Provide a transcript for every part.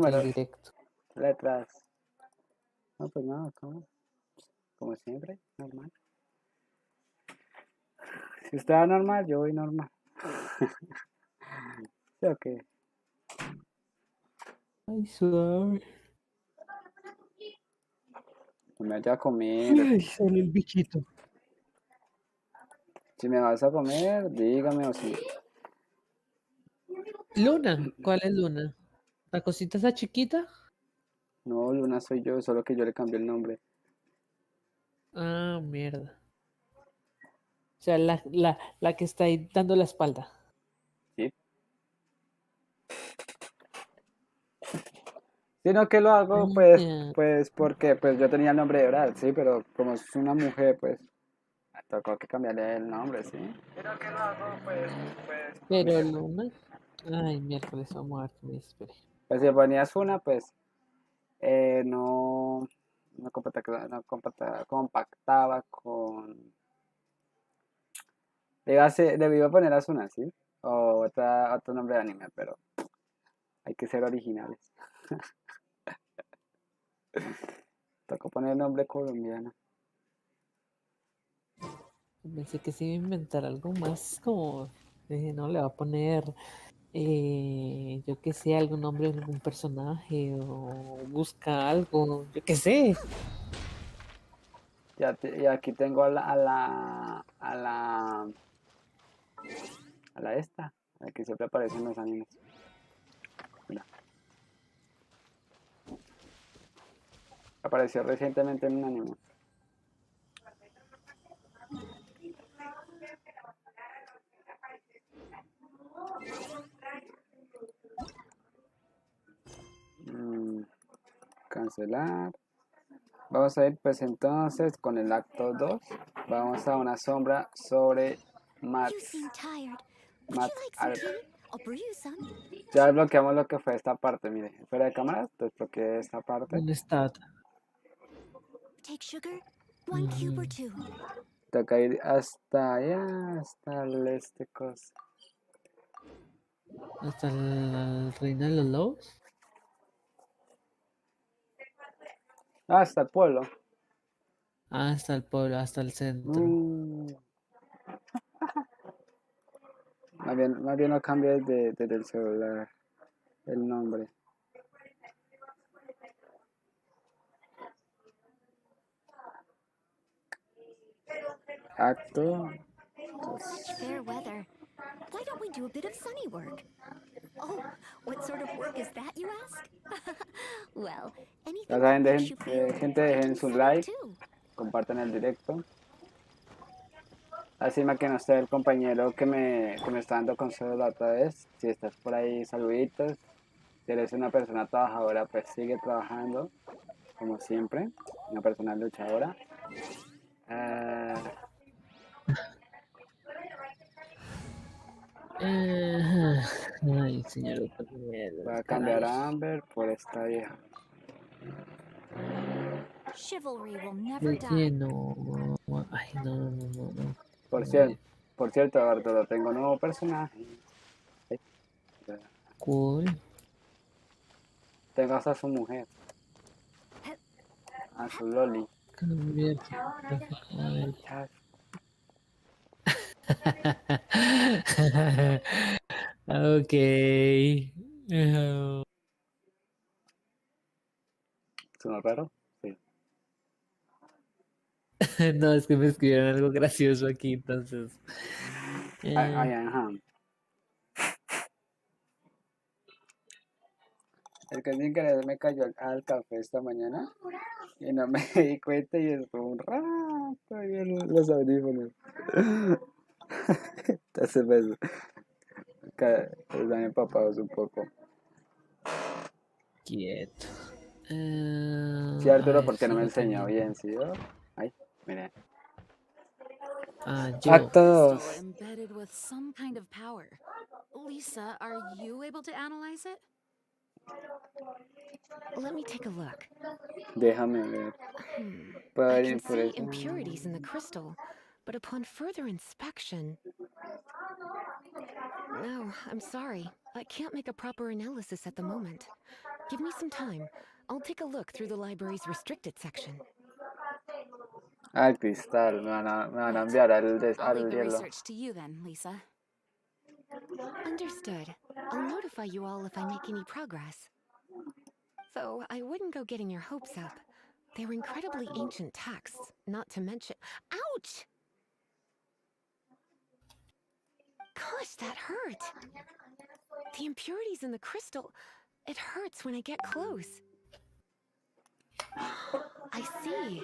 porque es Números, directo. letras. No, pues nada, como siempre, normal. Si usted va normal, yo voy normal. ¿Sí o qué? Ay, suave. No me vaya a comer. Ay, sale el bichito. Si me vas a comer, dígame o si. Luna, ¿cuál es Luna? ¿La cosita esa chiquita? No, Luna soy yo, solo que yo le cambié el nombre. Ah, mierda. O sea, la que está ahí dando la espalda. ¿Sí? Sino que lo hago, pues, Ya. porque pues yo tenía el nombre de Brad, sí, pero como es una mujer, pues, me tocó que cambiarle el nombre, sí. Sino que lo hago, Pero Luna. Ay, miércoles, vamos a ver qué me espere. pues si ponías una, pues, no compactaba con. Debió poner Asuna, ¿sí? O otro nombre de anime, pero hay que ser originales. Tocó poner el nombre colombiano. Pensé que se iba a inventar algo más como. Dije, no, le va a poner. Yo qué sé, algún nombre de algún personaje o busca algo, yo qué sé. Y aquí tengo a la esta, la que siempre aparece en los animes. Mira, apareció recientemente en un anime. Cancelar. Vamos a ir pues entonces con el acto 2. Vamos a una sombra sobre Max. Ya desbloqueamos lo que fue esta parte, mire. Fuera de cámara, desbloqueé esta parte. ¿Dónde está? Toca ir hasta allá, hasta el este cosa. ¿Hasta la reina de los lobos? Hasta el pueblo. Ah, hasta el pueblo, hasta el centro. Mm, más bien lo cambié desde el celular el nombre. Acto. Such fair weather. Why don't we do a bit of sunny work? Oh, what sort of work is that, you ask? Well, anything Ya that saben, makes you feel gente, bright dejen and su sunny like, too. compartan el directo. Lástima que no esté el compañero que me está dando consejos la otra vez. Si estás por ahí, saluditos. Si eres una persona trabajadora, pues sigue trabajando, como siempre. Una persona luchadora. Ay, señor, Voy a cambiar caray. a Amber por esta vieja. Chivalry will never die. Lleno. Ay, no. Por cierto, Bartolo, tengo un nuevo personaje. Cool. Tengo hasta su mujer, a su Loli. Cambiar. Ay. Ok. ¿Suena raro? Sí. No, es que me escribieron algo gracioso aquí, entonces. Ajá. El que sin querer me cayó al café esta mañana y no me di cuenta y estuvo un rato ahí en los audífonos. Entonces pues están empapados un poco. Quieto. Sí, A Arturo, ver ¿por qué no si me lo enseñó tenemos. bien? ¿Sí? Ay, mire. Ah, yo. Acto 2. Embedded with some kind of power. Lisa, are you able to analyze it? Let me take a look. Déjame ver. I Padre, can por see eso. impurities in the crystal, but upon further inspection... No, I'm sorry. I can't make a proper analysis at the moment. Give me some time. I'll take a look through the library's restricted section. Ah, el cristal. Me van a Right. enviar I'll leave al the hielo. research to you then, Lisa. Understood. I'll notify you all if I make any progress. Though I wouldn't go getting your hopes up. They're incredibly ancient texts, not to mention— Ouch! Gosh, that hurt! The impurities in the crystal— it hurts when I get close. I see.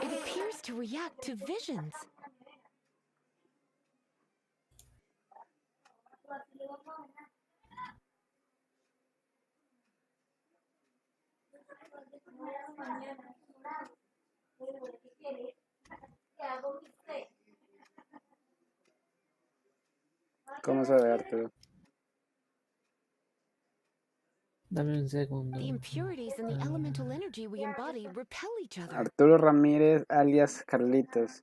It appears to react to visions. ¿Cómo se ve, Arturo? Dame un segundo. The impurities and the elemental energy we embody repel each other. Arturo Ramírez, alias Carlitos.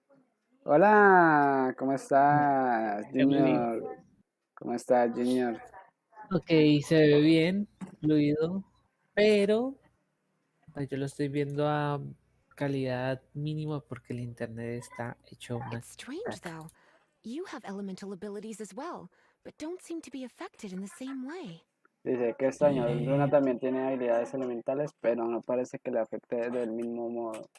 Hola, ¿cómo estás, Emily. Junior? ¿Cómo estás, Junior? Ok, se ve bien, fluido, pero pues, yo lo estoy viendo a calidad mínima porque el internet está hecho una It's strange, caca. though. You have elemental abilities as well, but don't seem to be affected in the same way. Dice que extraño, Luna Eh, también tiene habilidades elementales, pero no parece que le afecte del mismo modo.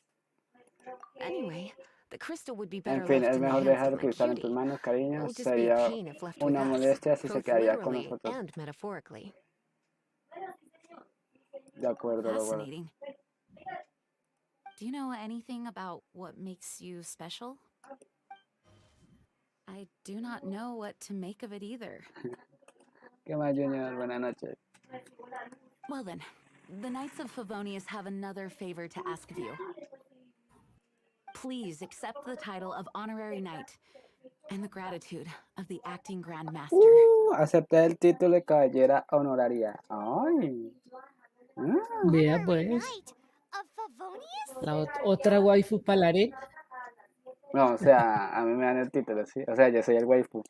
Anyway, the crystal would be En better fin, left es in the mejor hands dejar of el my cristal en tus cutie. manos, cariño. It'll just be a Sería pain if left with una us, molestia si se both quedaría con literally nosotros. and metaphorically. De acuerdo, lo guardo. Fascinating. Do you know anything about what makes you special? I do not know what to make of it either. ¿Qué más, Junior? Buenas noches. Well then, the Knights of Favonius have another favor to ask of you. Please accept the title of Honorary Knight and the gratitude of the Acting Grand Master. Acepté el título de caballera honoraria. Ay. vea Honorary pues, Knight of Favonius? la otra waifu para la arena. No, o sea, a mí me dan el título, ¿sí? O sea, yo soy el waifu.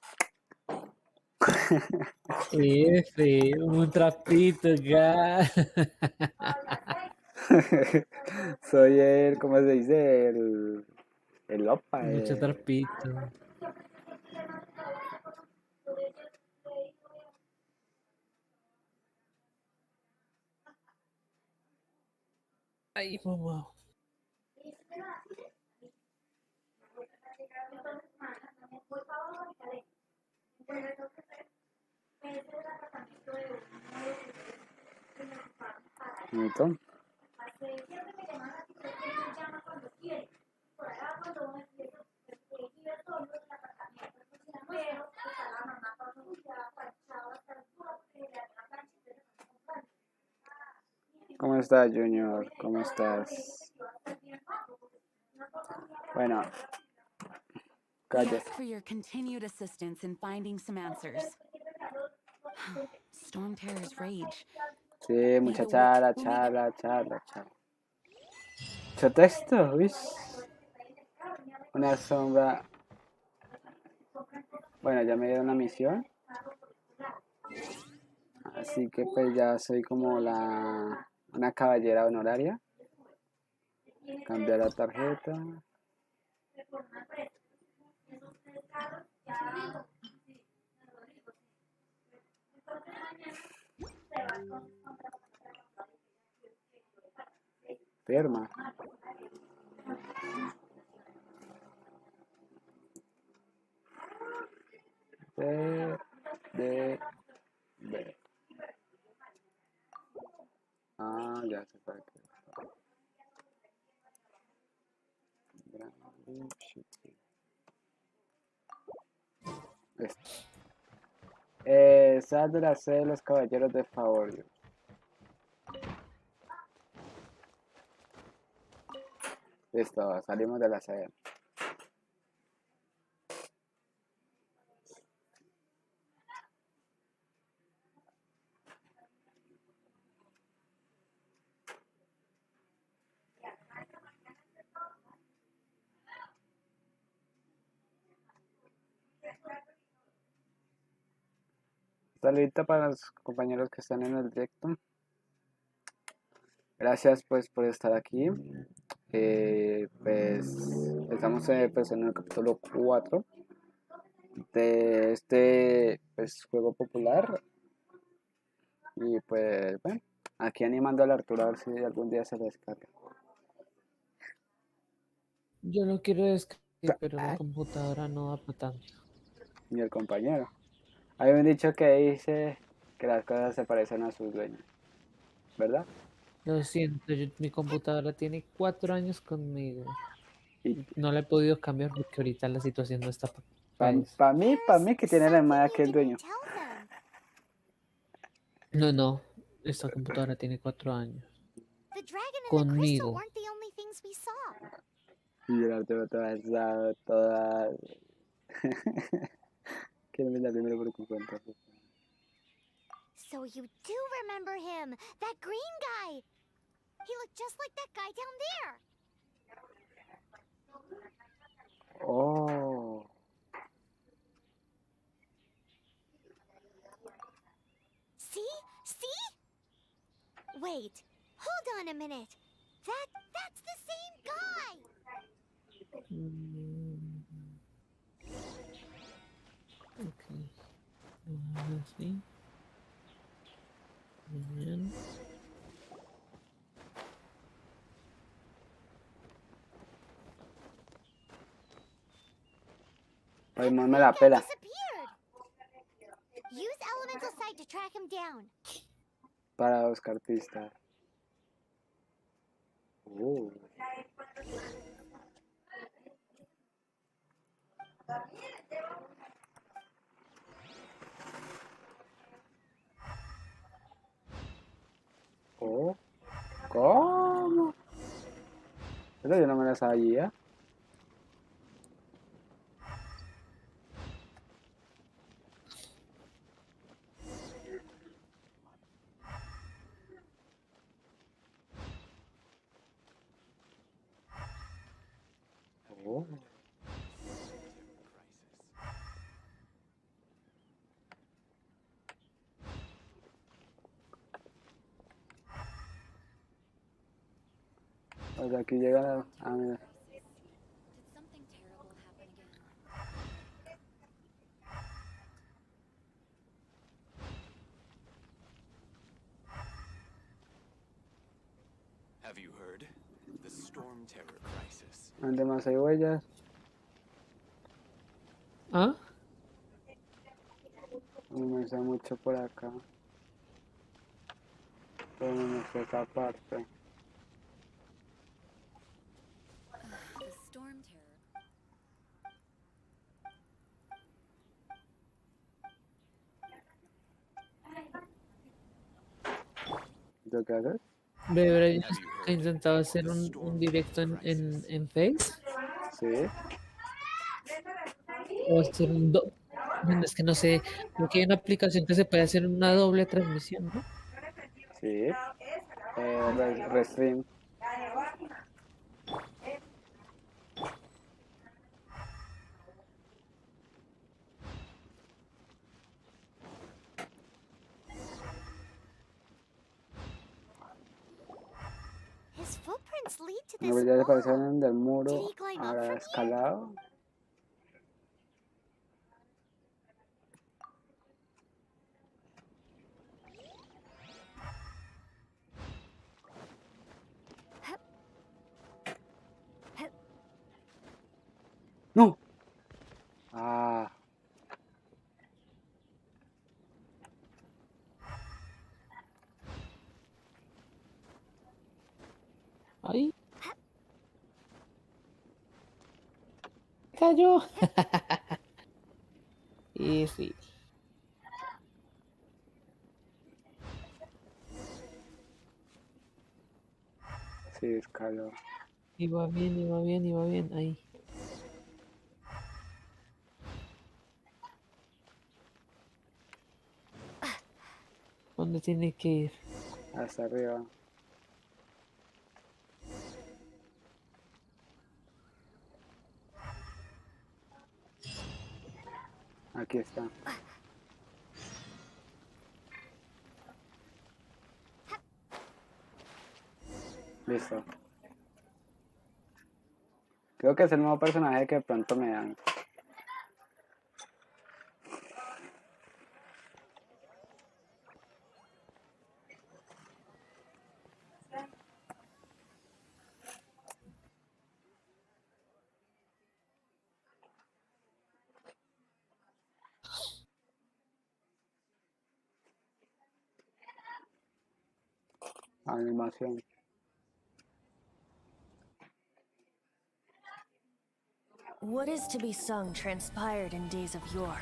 F, un trapito, ya. Soy el, ¿cómo se dice? El opa. Mucho trapito. Ay, mamá. Entonces, ¿cómo estás, Junior? ¿Cómo estás? Bueno, We calle. ask for your continued assistance in finding some answers. Storm Terror's rage. Sí, mucha charla, charla, charla, charla. Mucho texto, uy. Una sombra. Bueno, ya me dieron una misión. Así que pues ya soy como una caballera honoraria. Cambiar la tarjeta. Firma. B. Ah, ya se fue aquí. Sal de la sede de los caballeros de favor. Listo, salimos de la sede. Saludito para los compañeros que están en el directo. Gracias pues por estar aquí. Pues estamos pues, en el capítulo 4 de este pues, juego popular. Y pues bueno, aquí animando a la Arturo a ver si algún día se le descarga. Yo lo quiero descargar, pero mi computadora no da para tanto. Y el compañero. Hay un dicho que dice que las cosas se parecen a sus dueños, ¿verdad? Lo siento, mi computadora tiene 4 años conmigo. Y No la he podido cambiar porque ahorita la situación no está para eso. para mí que tiene la madre que el Something you dueño. didn't tell them. No, no, esta computadora tiene 4 años. The dragon and the crystal Conmigo. weren't the only things we saw. Y el Arturo todas. Quiero mirar primero por tu cuenta. So you do remember him, that green guy. He looked just like that guy down there. Oh. See? See? Wait, hold on a minute. That's the same guy. Mm, ok. Ahora sí. Bien. Paimon me That la guy pela. disappeared. Use elemental sight to track him down. Para buscar pistas. Oh. ¿Cómo? Pero yo no me la sabía. Oh. O sea, aquí llega a mí. Did something terrible happen again? Have you heard? The storm terror crisis. Ande más hay huellas. ¿Ah? No me sé mucho por acá. Pero no sé esa parte. The storm terror. ¿Yo qué haces? Bebra, yo Have you he heard? intentado hacer The un storm directo terror crisis. en Face Sí, o hacer un bueno, es que no sé, creo que hay una aplicación que se puede hacer una doble transmisión, ¿no? sí. Restream. His footprints lead to No, this ya se wall. parecen del Did muro. he climb up Ahora from here? escalado. ¡No! Ah, Ahí cayó. Y sí, sí, escaló. iba bien, iba bien, iba bien. Ahí. ¿Dónde tiene que ir? Hasta arriba. Aquí está. Listo. Creo que es el nuevo personaje que de pronto me dan. Animación. What is to be sung transpired in days of yore,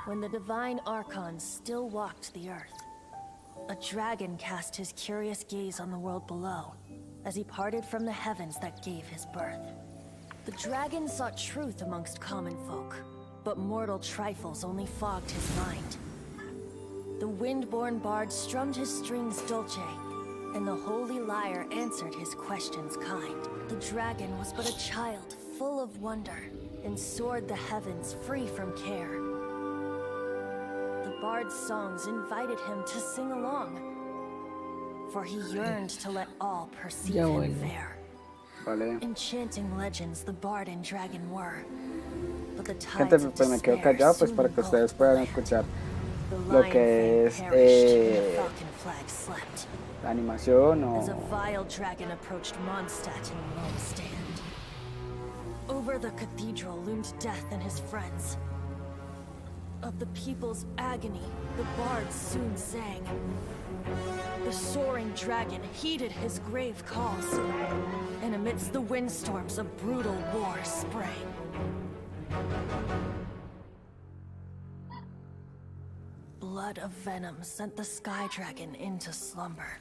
when the divine archons still walked the earth. A dragon cast his curious gaze on the world below, as he parted from the heavens that gave his birth. The dragon sought truth amongst common folk, but mortal trifles only fogged his mind. The wind-born bard strummed his strings dulce, and the holy lyre answered his questions kind. The dragon was but a child, full of wonder, and soared the heavens free from care. The bard's songs invited him to sing along, for he yearned to let all perceive Ya him vuelvo. fair. Vale. Enchanting legends the bard and dragon were, but the Gente, tides of pues me quedo despair callado pues soon para que ustedes engulfed the puedan land. escuchar The lo lion que fang es perished and the falcon flag slept, la animación as a o vile dragon approached Mondstadt in lone stand. Over the cathedral loomed death and his friends. Of the people's agony, the bards soon sang. The soaring dragon heeded his grave calls, and amidst the windstorms a brutal war sprang. Blood of venom sent the sky dragon into slumber,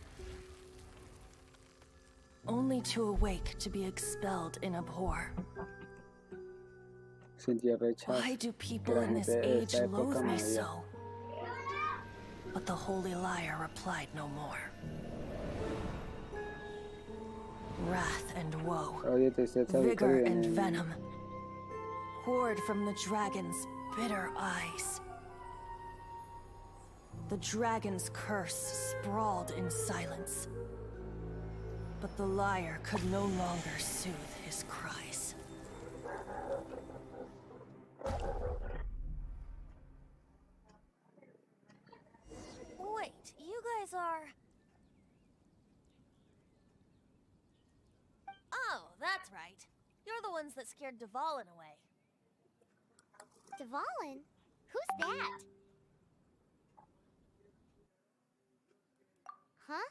only to awake to be expelled in abhor. sintió rechazo. Why do Que people la in this gente de age esta época loathe me me odia. so? But the holy liar replied no more. Wrath and woe, Oye, tristeza, vigor victoria, and venom poured from the dragon's bitter eyes. The dragon's curse sprawled in silence, but the liar could no longer soothe his cries. Wait, you guys are... Oh, that's right. You're the ones that scared Dvalin away. Dvalin? Who's that? Huh?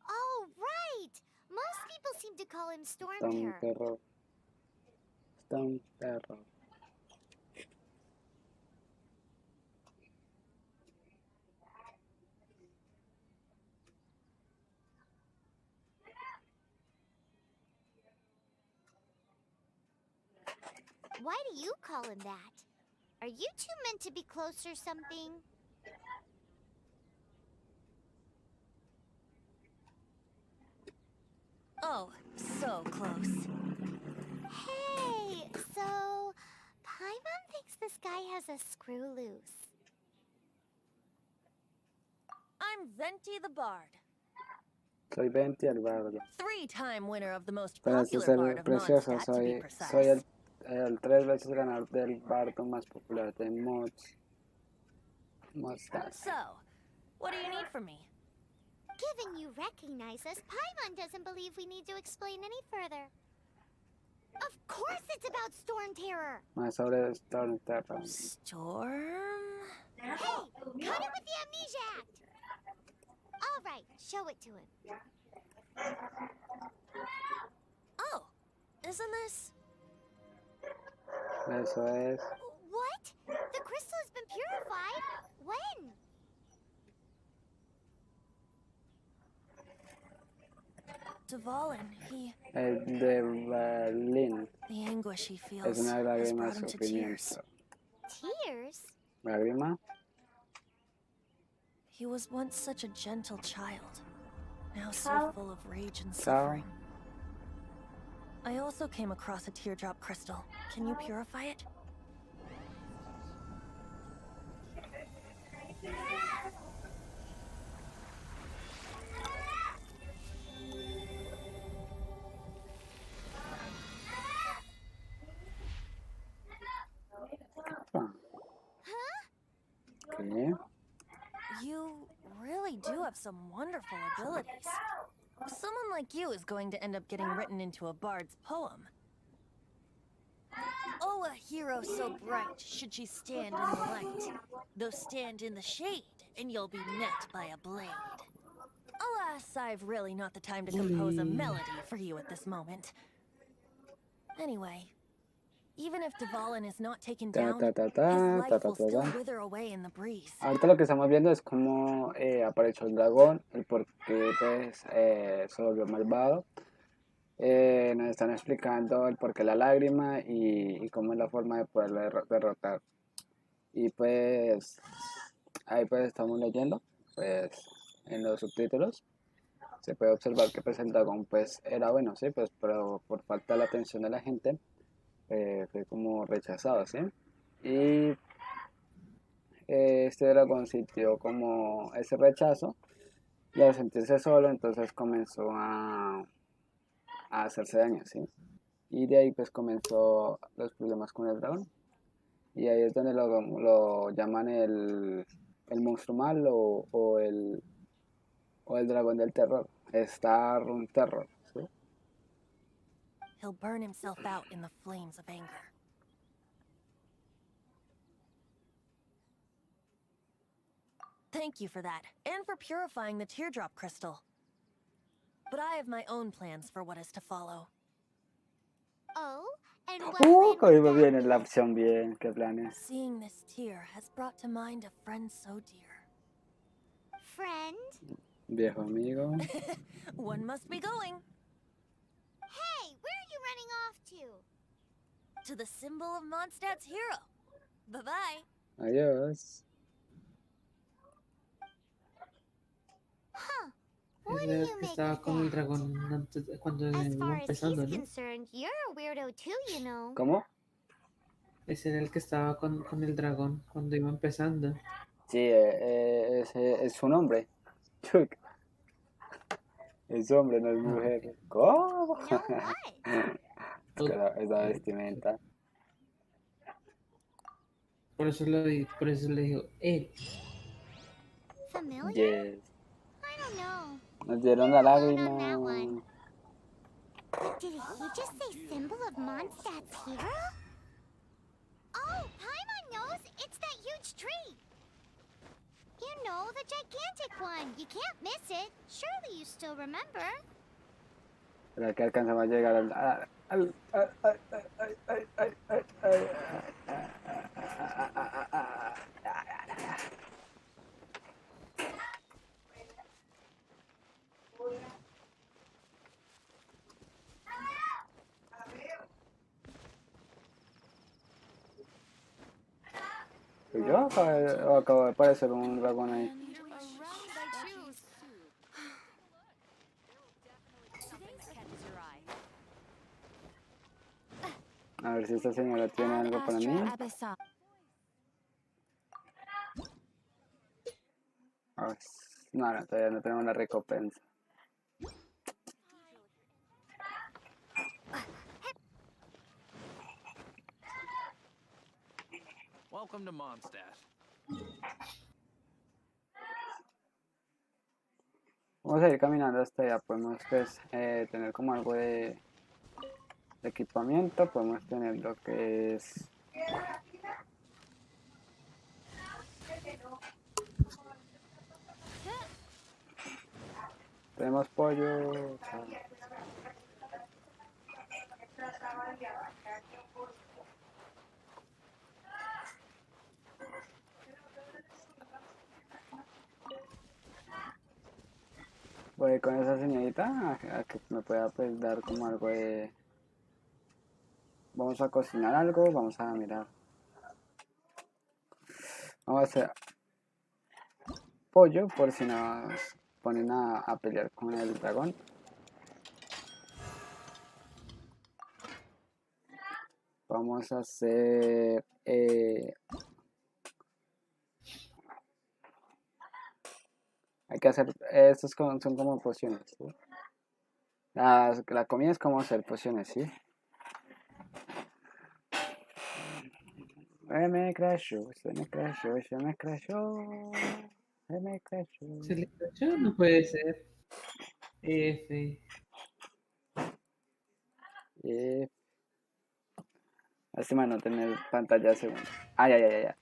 Oh, right! Most people seem to call him Storm Está un Terror. terror. Está un terror. Why do you call him that? Are you two meant to be close or something? Oh, so close. Hey, so Paimon thinks this guy has a screw loose. I'm Venti the Bard, Soy 20 al bardo. 3-time winner of the most Para popular ser bard of precioso, Mondstadt, to be soy precise. el 3 veces ganador del bardo más popular de Mondstadt. So, what do you need from me? Given you recognize us, Paimon doesn't believe we need to explain any further. Of course it's about Storm Terror! Más sobre Storm Terror. Storm? Hey, cut it with the Amnesia Act! Alright, show it to him. Oh, isn't this? Eso es. What? The crystal has been purified? When? Dvalin, he... El de Berlín. The anguish he feels Es una has lágrima brought de him to tears. sufrimiento. Tears? ¿Lágrima? He was once such a gentle child, now so full of rage and Sao? suffering. I also came across a teardrop crystal. Can you purify it? Ok. You really do have some wonderful abilities. Someone like you is going to end up getting written into a bard's poem. Oh, a hero so bright should she stand in the light. Though stand in the shade, and you'll be met by a blade. Alas, I've really not the time to compose a Uy. melody for you at this moment. Anyway, even if Dvalin is not taken Ta, down, ta, ta, his ta, ta, life ta, will ta, still ta. wither away in the breeze. Ahorita lo que estamos viendo es cómo apareció el dragón, el por qué pues, se volvió malvado. Nos están explicando el por qué la lágrima y cómo es la forma de poderlo derrotar. Y pues ahí pues estamos leyendo, pues en los subtítulos se puede observar que pues el dragón pues era bueno, sí, pues pero por falta de la atención de la gente fue como rechazado, sí. Y este dragón sintió como ese rechazo y al sentirse solo entonces comenzó a hacerse daño, ¿sí? Y de ahí pues comenzó los problemas con el dragón. Y ahí es donde lo llaman el monstruo malo o el dragón del terror. Star Terror, ¿sí? He'll burn himself out in the flames of anger. Thank you for that, and for purifying the teardrop crystal. But I have my own plans for what is to follow. Oh, and what plan Ahí would va that bien la be? opción, bien, qué planes. Seeing this tear has brought to mind a friend so dear. Friend? Viejo amigo. One must be going Hey, where are you running off to? to the symbol of Mondstadt's hero. Bye-bye. Adiós. Huh. What Ese do era el you que make estaba of con el that? dragón antes, cuando As iba far as he's empezando, ¿no? concerned, you're a weirdo too, you know. ¿Cómo? Ese era el que estaba con el dragón cuando iba empezando. Sí, ese es su nombre. Es hombre, no es Ah, mujer. ¿Cómo? No what? Es que esa ok. vestimenta. Por eso le digo él. Familiar? Yes. I don't know. Nos dieron You're la alone on that lágrima. one. Did he just say symbol of Mondstadt's hero? Oh, Paimon knows! It's that huge tree! You know, the gigantic one! You can't miss it! Surely you still remember? ¿Será que alcanzamos a llegar Pues yo acabo de aparecer un dragón ahí. A ver si esta señora tiene algo para mí. Ah, no, no, todavía no tenemos la recompensa. Welcome to Mondstadt. Vamos a ir caminando hasta allá. Podemos pues, tener como algo de equipamiento. Podemos tener lo que es... Tenemos pollo. Voy con esa señorita a que me pueda pues dar como algo de... Vamos a cocinar algo, vamos a mirar. Vamos a hacer pollo por si nos ponen a pelear con el dragón. Vamos a hacer... hay que hacer... Estos son como pociones, ¿sí? La comida es como hacer pociones, ¿sí? me crashó, se me crashó, se me crashó. Se me crashó. ¿Se le cayó? No puede ser. F. Eh, Lástima no tener pantalla segunda. Ay, ay, ay, ay.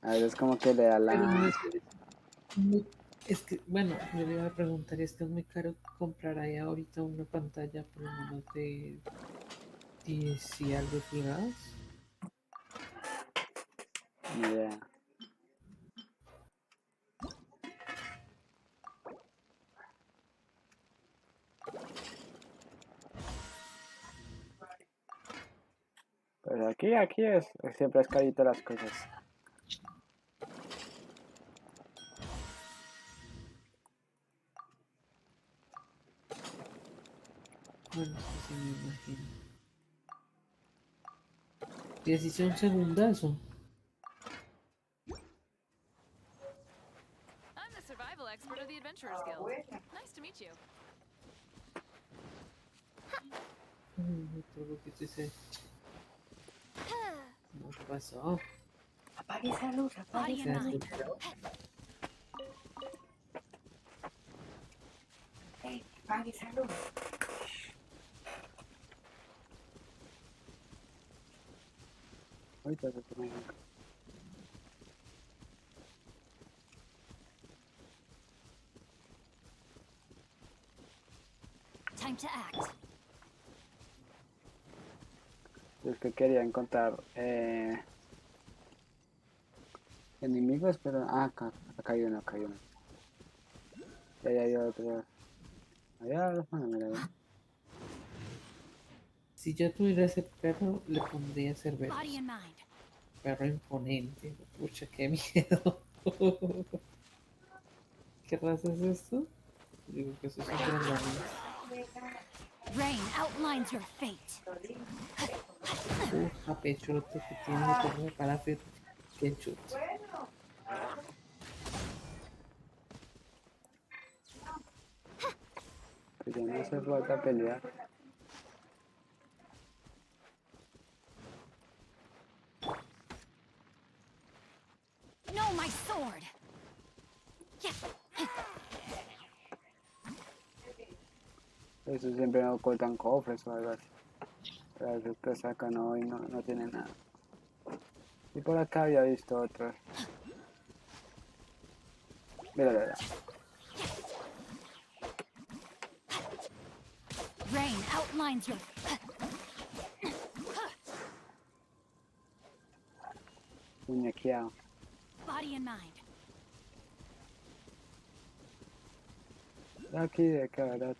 A veces como que le da Pero no la... es, muy- es que, bueno, yo le iba a preguntar, es que es muy caro comprar ahí ahorita una pantalla por lo menos de 10 y algo pulgadas. Ni idea. Pues aquí siempre es carito las cosas. Bueno, eso sí me imagino. Y así sea un segundazo. I'm the survival expert of the Adventurers Guild. Nice to meet you. Todo lo que te sé. No, ¿qué pasó? Apague esa luz, apague Body ¿Se and mind. asustó? apague esa luz. Ahorita se pone... Time to act. Es que quería encontrar enemigos, pero... Ah, acá hay uno, acá hay uno. Y ahí hay otro. Allá, bueno, mira, ahí. Si yo tuviera ese perro, le pondría Cerberus. Body and mind. Perro imponente. Pucha, qué miedo. ¿Qué raza es esto? Digo que eso es un grandiosa. Rain outlines your fate. Pechote que tiene como para hacer ketchup. Pues ya no hace falta pelear. No, my sword. Eso siempre me ocultan cofres o algo así. Pero a veces que sacan hoy no tiene nada. Y por acá había visto otros. Mira, mira. Rain outlines your. Muñequeado. Body and mind. Aquí de acá, ¿verdad?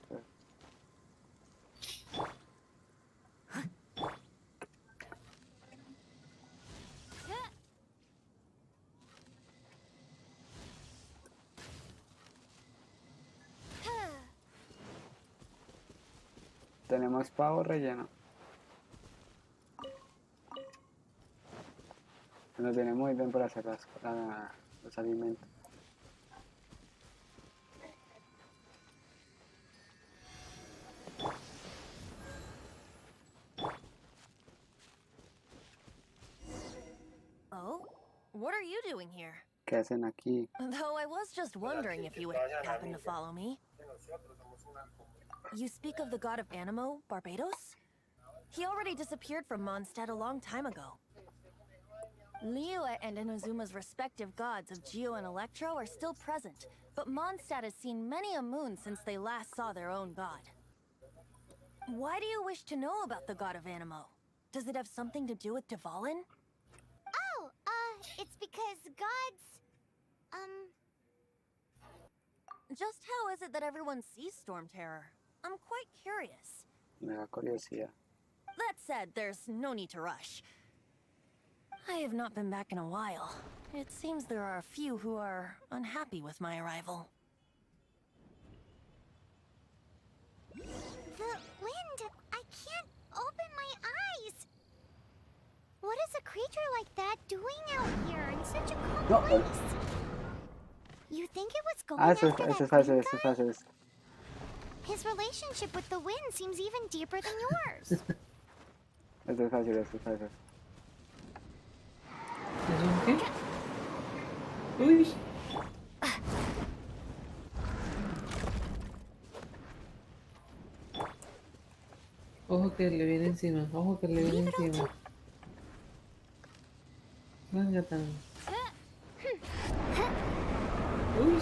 Tenemos pavo relleno. Nos viene muy bien para hacer los alimentos. Oh? What are you doing here? ¿Qué hacen aquí? Though I was just wondering if you would happen to follow me. You speak of the god of Animo, Barbados? He already disappeared from Mondstadt a long time ago. Liyue and Inazuma's respective gods of Geo and Electro are still present, but Mondstadt has seen many a moon since they last saw their own god. Why do you wish to know about the god of Animo? Does it have something to do with Dvalin? Oh, it's because gods. Just how is it that everyone sees Storm Terror? I'm quite curious. Me da curiosidad. That said, there's no need to rush. I have not been back in a while. It seems there are a few who are unhappy with my arrival. The wind. I can't open my eyes. What is a creature like that doing out here in such a calm No. place? You think it was going Ah, after eso that es fácil, wind eso es guy? fácil. His relationship with the wind seems even deeper than yours. Eso es fácil, eso es fácil. ¿Qué? Uy. Ojo que le viene encima. Ojo que le viene encima. Venga tan. Uy.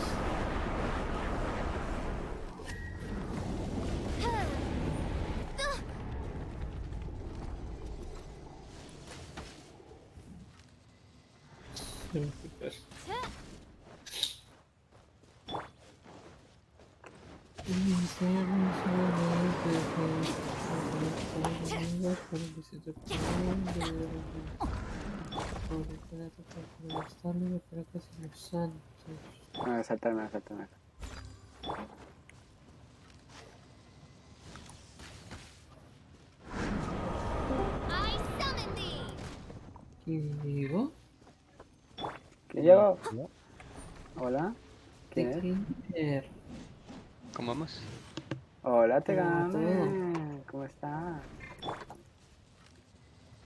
No, saltarme, saltarme. I summon thee. ¿Quién llegó? ¿Quién llegó? ¿No? Hola, De ¿quién es? Kinder. ¿Cómo vamos? Hola, ¿Cómo va todo? Tegame. ¿Cómo estás?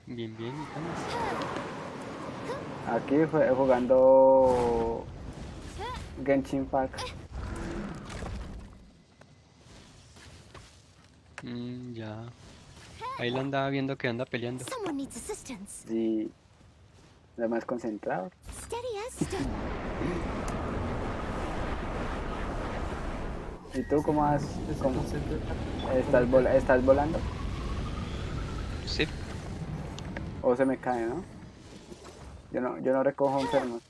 Bien, bien, ¿y cómo? Aquí jugando Genshin Pack. Ya. Ahí la andaba viendo que anda peleando. Someone needs assistance. Y lo más concentrado. Steady as stone. ¿Y tú cómo has? Que se ¿Cómo? concentre ¿Estás volando? Sí. ¿O se me cae, no? Yo no recojo enfermos.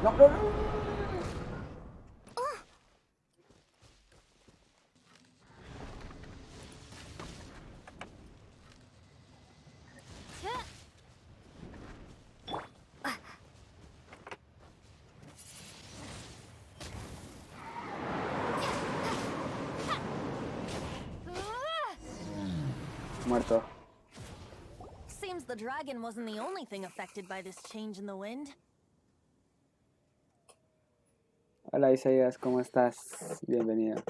No, no, no. Muerto. Seems the dragon wasn't the only thing affected by this change in the wind. Hola Isaías, ¿cómo estás? Bienvenido.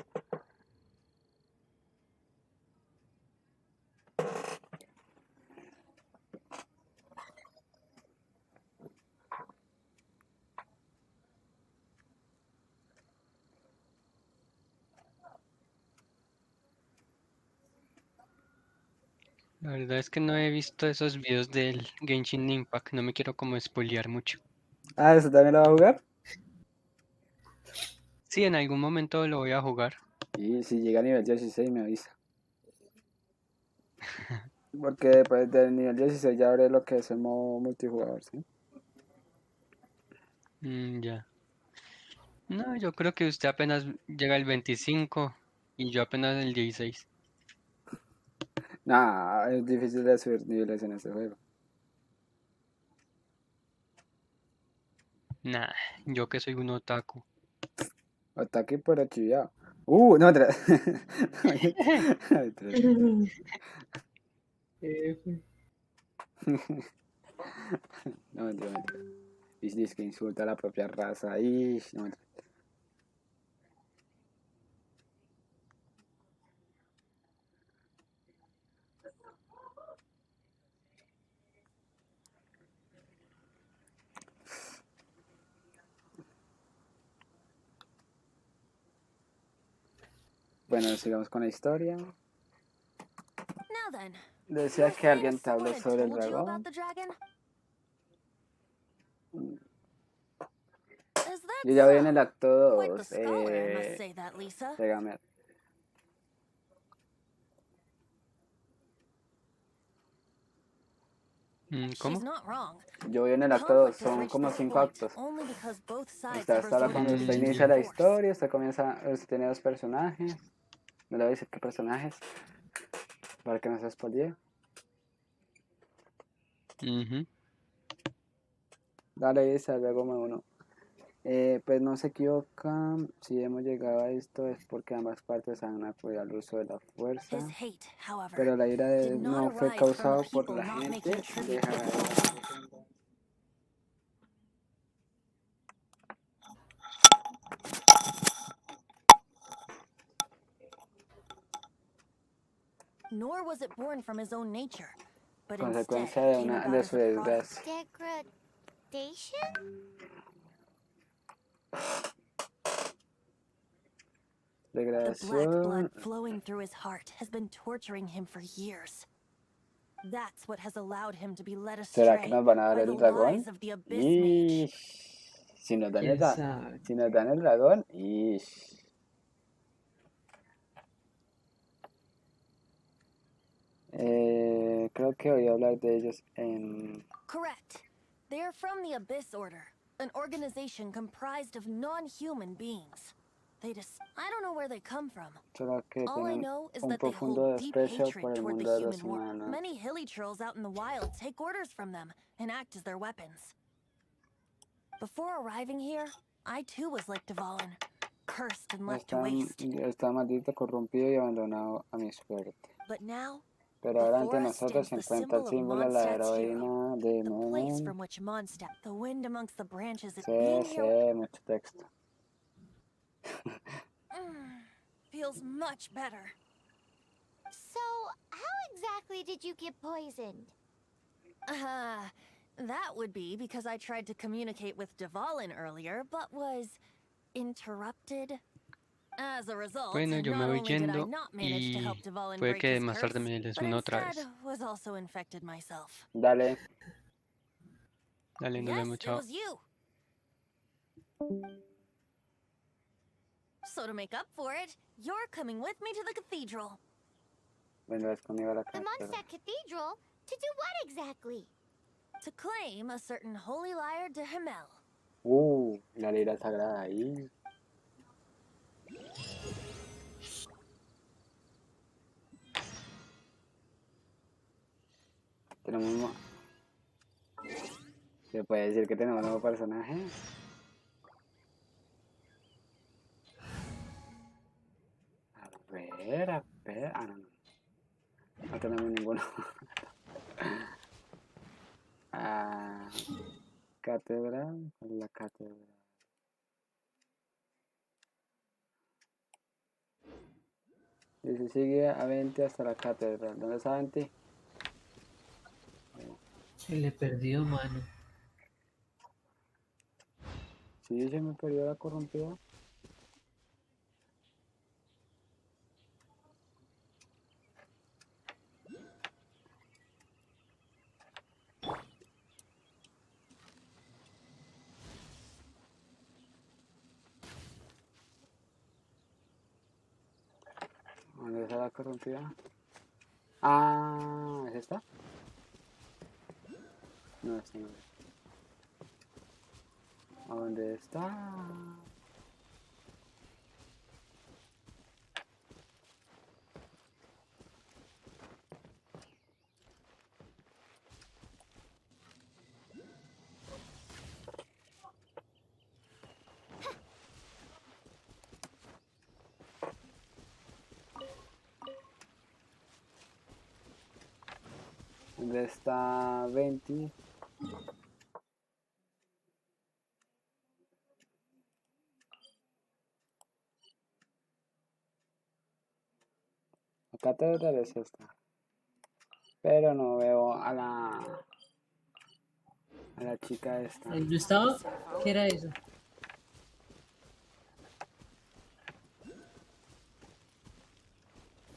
La verdad es que no he visto esos videos del Genshin Impact. No me quiero como spoilear mucho. Ah, ¿eso también lo va a jugar? Sí, en algún momento lo voy a jugar. Y si llega a nivel 16 me avisa. Porque después del nivel 16 ya abre lo que es el modo multijugador, ¿sí? Ya. No, yo creo que usted apenas llega el 25 y yo apenas el 16. Nah, es difícil de subir niveles en este juego. Nah, yo que soy un otaku. Ataque por archiviado. No, otra. No, mentira, mentira. Dice que insulta a la propia raza. No, mentira. Bueno, sigamos con la historia. Now then, Decía you're que afraid alguien if te habló someone had sobre el told you about dragón. the dragon? Is that Yo ya voy en so? el acto Quite the 2. scholar, I must say that, Lisa. Pégame. ¿Cómo? She's not wrong. Yo voy en The el acto 2. conflict has Son reached como this 5 point actos. only because both sides Usted have hasta ahora resorted cuando to usted using inicia la force. historia, usted tiene dos personajes. No le voy a decir qué personajes. Para que no se spoilee. Ujú. Dale esa, luego me uno. Pues no se equivocan, si hemos llegado a esto es porque ambas partes han apoyado el uso de la fuerza, His hate, however, pero la ira did not no fue arise from the causado por people la not gente making tribute de to the fallen. nor was it born from his own nature, but instead Consecuencia de, came about de as su a product. desgracia. Degradation? The black Degradación. blood flowing through his heart has been torturing him for years. That's what has allowed him to be led ¿Será que astray nos van a dar by the el dragón? lies of the Abyss Mage. Ish. Si nos dan ¿Quién sabe? si nos dan el dragón, ish. Creo que voy a hablar de ellos en... Correct. They are from the Abyss Order, an organization comprised of non-human beings. I don't know where they come from. Solo que All I tienen know is un that they profundo hold deep desprecio hatred por el toward the mundo de los human world. humanos. Many hilly trolls out in the wild take orders from them and act as their weapons. Before arriving here, I too was like Dvalin, cursed and left to waste. Está maldito, corrompido y abandonado a mi suerte. But now, Pero ahora ante before us nosotros stands se the encuentra el symbol of símbolo de la Mondstadt's hero, heroína de... the place from which Mondstadt, the wind amongst the branches, Sí, being sí, here mucho texto. feels much better. So, how exactly did you get poisoned? That would be because I tried to communicate with Dvalin earlier, but was interrupted. As a result, Bueno, yo me not voy only did I yendo not manage to y help Dvalin puede break que his más curse, tarde me les but una otra instead vez. was also infected myself. Dale. Dale, nos Yes, vemos, it chao. was you. So to make up for it, you're coming with me to the cathedral. Vendrás conmigo a la The cátedra. Mondstadt Cathedral? To do what exactly? To claim a certain holy lyre de Himmel. La lira sagrada ahí. Tenemos... ¿Se puede decir que tenemos nuevo personaje? A ver... Ah, no, no. No tenemos ninguno. Catedral. ¿Cuál es la catedral? Dice, sigue a 20 hasta la catedral. ¿Dónde está 20? Se le perdió, mano. Sí, se me perdió la corrompida. ¿Dónde está la corrompida? Ah, ¿es esta? No, esta no es. ¿A dónde está? ¿Dónde está 20? La catedral es esta. Pero no veo a la chica esta. ¿Ahí no estaba? ¿Qué era eso?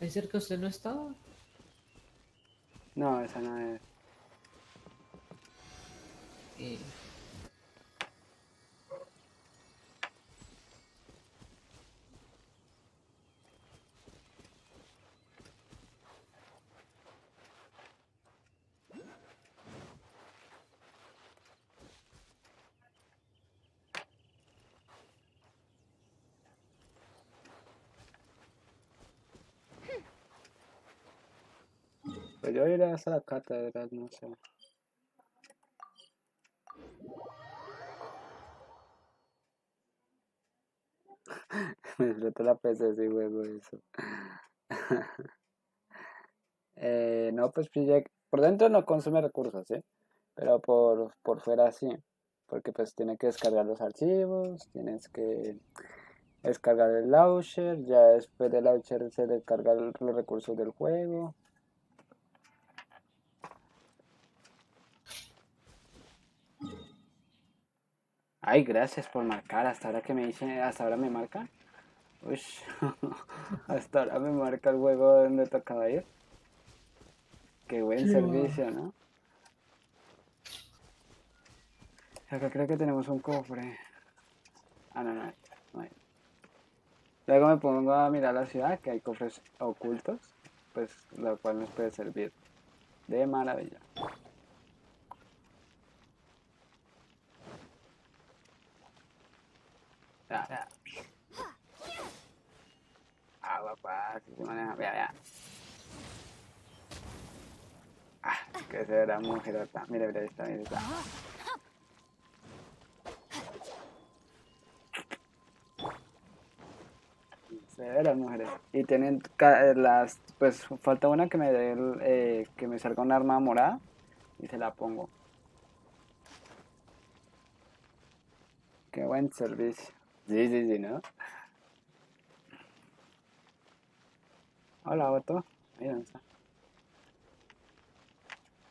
¿Ahí cerca usted no estaba? No, esa no es. Eh, Pues yo iré hasta la catedral, no sé. Me explotó la PC si juego eso. No, pues por dentro no consume recursos, ¿sí? Pero por fuera sí. Porque pues tiene que descargar los archivos, tienes que descargar el launcher, ya después del launcher se descargan los recursos del juego. Ay, gracias por marcar. Hasta ahora que me dice, hasta ahora me marca. Uy, hasta ahora me marca el juego donde tocaba ir. Qué buen Sí, va. servicio, ¿no? Acá creo que tenemos un cofre. Ah, no, no, no hay. Luego me pongo a mirar la ciudad, que hay cofres ocultos, pues lo cual nos puede servir de maravilla. Ya, ya. Ah, papá, si se maneja, vea, vea. Ah, que será mujer. Mira, mira, ahí está, mira, está. Severas mujeres. Y tienen las, pues falta una que me dé que me salga un arma morada y se la pongo. Qué buen servicio. Sí, sí, sí, ¿no? Hola, Otto. Ahí dónde está.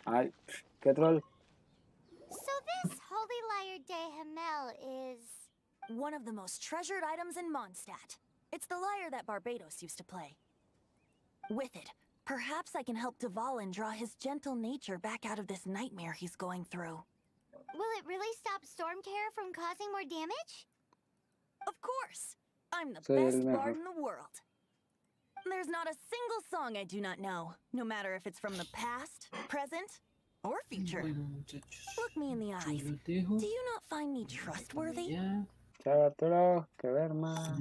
Ay, qué troll. So this Holy Liar de Hamel is... One of the most treasured items in Mondstadt. It's the lyre that Barbados used to play. With it, perhaps I can help Dvalin draw his gentle nature back out of this nightmare he's going through. Will it really stop Storm Terror from causing more damage? Of course! I'm the Soy el best bard mejor. in the world. There's not a single song I do not know, no matter if it's from the past, present, or future. Bueno, muchachos, Look me in the yo eyes. los dejo. Do you not find me trustworthy? Ya, Chao, Arturo. Que ver más.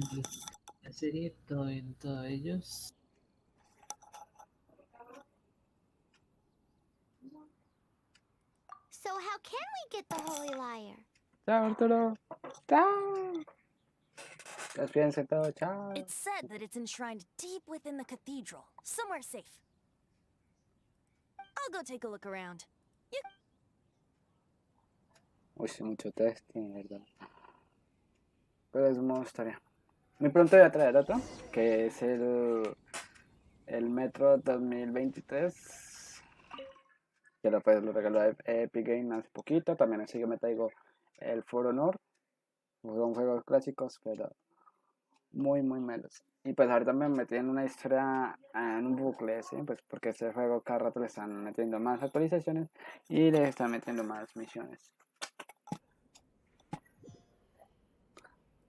la serie, todo bien, todos ellos. So how can we get the Holy Liar? Chao, Arturo. Chao. Despídense todo, chao. It's said that it's enshrined deep within the cathedral, somewhere safe. I'll go take a look around. Uy, sí, mucho testing, ¿verdad? Pero es modo historia. Muy pronto voy a traer otro, que es el Metro 2023. Que lo regaló Epic Game hace poquito. También así que me traigo el For Honor. Son juegos clásicos, pero muy, muy melos. Y pues ahorita me metí en una historia, en un bucle, ¿sí? Pues porque este juego cada rato le están metiendo más actualizaciones y le están metiendo más misiones.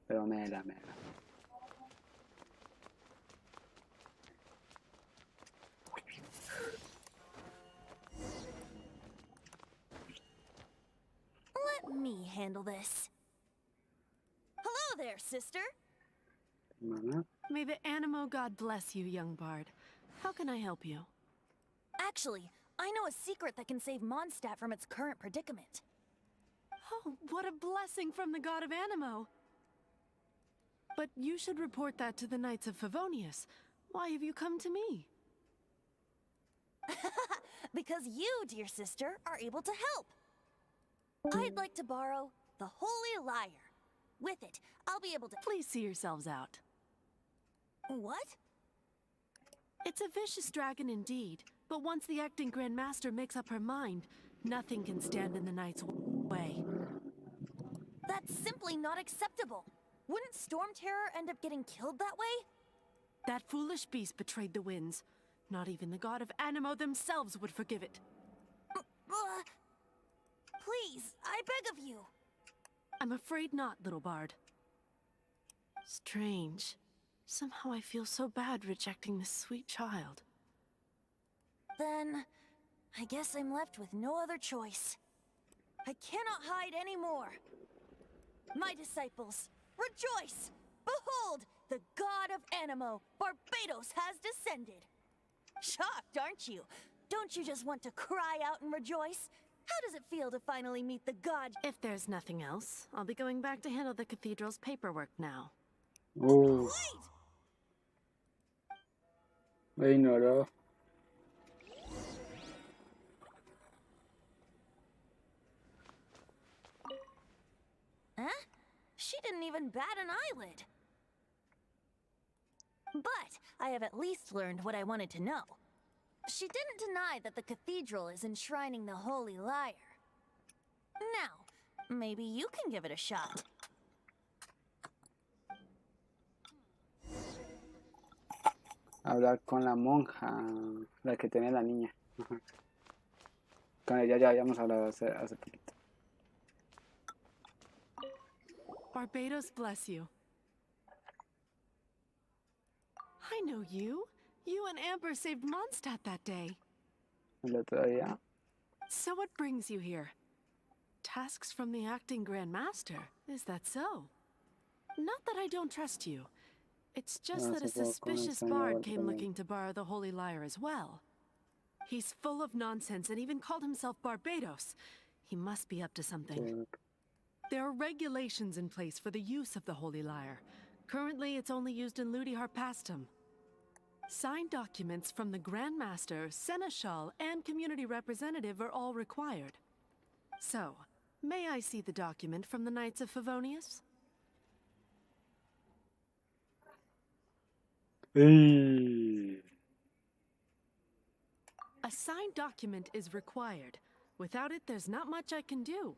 Pero mela. Let me handle this. Hello there, sister. Mamá. May the Animo God bless you, young bard. How can I help you? Actually, I know a secret that can save Mondstadt from its current predicament. Oh, what a blessing from the god of Animo! But you should report that to the Knights of Favonius. Why have you come to me? Because you, dear sister, are able to help. I'd like to borrow the Holy Liar. With it, I'll be able to... Please see yourselves out. What? It's a vicious dragon indeed, but once the acting Grand Master makes up her mind, nothing can stand in the Knight's way. That's simply not acceptable. Wouldn't Storm Terror end up getting killed that way? That foolish beast betrayed the winds. Not even the god of Animo themselves would forgive it. Please, I beg of you. I'm afraid not, little bard. Strange. Somehow I feel so bad rejecting this sweet child. Then, I guess I'm left with no other choice. I cannot hide anymore. My disciples, rejoice! Behold, the god of Animo, Barbados, has descended. Shocked, aren't you? Don't you just want to cry out and rejoice? How does it feel to finally meet the god? If there's nothing else, I'll be going back to handle the cathedral's paperwork now. Me ignoró. Huh? She didn't even bat an eyelid. But I have at least learned what I wanted to know. She didn't deny that the cathedral is enshrining the Holy Liar. Now, Maybe you can give it a shot. Hablar con la monja, la que tiene la niña. Con ella ya habíamos hablado hace poquito. Barbados bless you. I know you. You and Amber saved Mondstadt that day. El otro día. So what brings you here? Tasks from the acting Grand Master. Is that so? Not that I don't trust you. It's just that a suspicious bard came looking to borrow the Holy Lyre as well. He's full of nonsense and even called himself Barbados. He must be up to something. There are regulations in place for the use of the Holy Lyre. Currently, it's only used in Ludi Harpastum. Signed documents from the Grand Master, Seneschal, and community representative are all required. So, may I see the document from the Knights of Favonius? Hey. A signed document is required. Without it, there's not much I can do.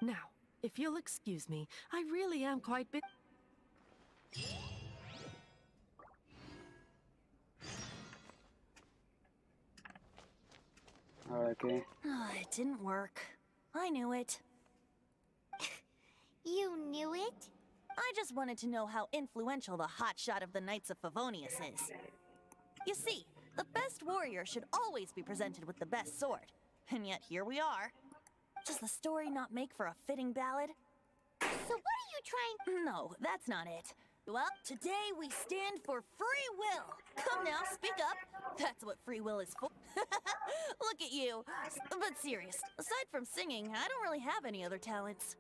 Now, if you'll excuse me, I really am quite busy. Okay. It didn't work. I knew it. You knew it? I just wanted to know how influential the hotshot of the Knights of Favonius is. You see, the best warrior should always be presented with the best sword. And yet here we are. Does the story not make for a fitting ballad? So what are you trying... No, that's not it. Well, today we stand for free will. Come now, speak up. That's what free will is for. Look at you. But serious, aside from singing, I don't really have any other talents.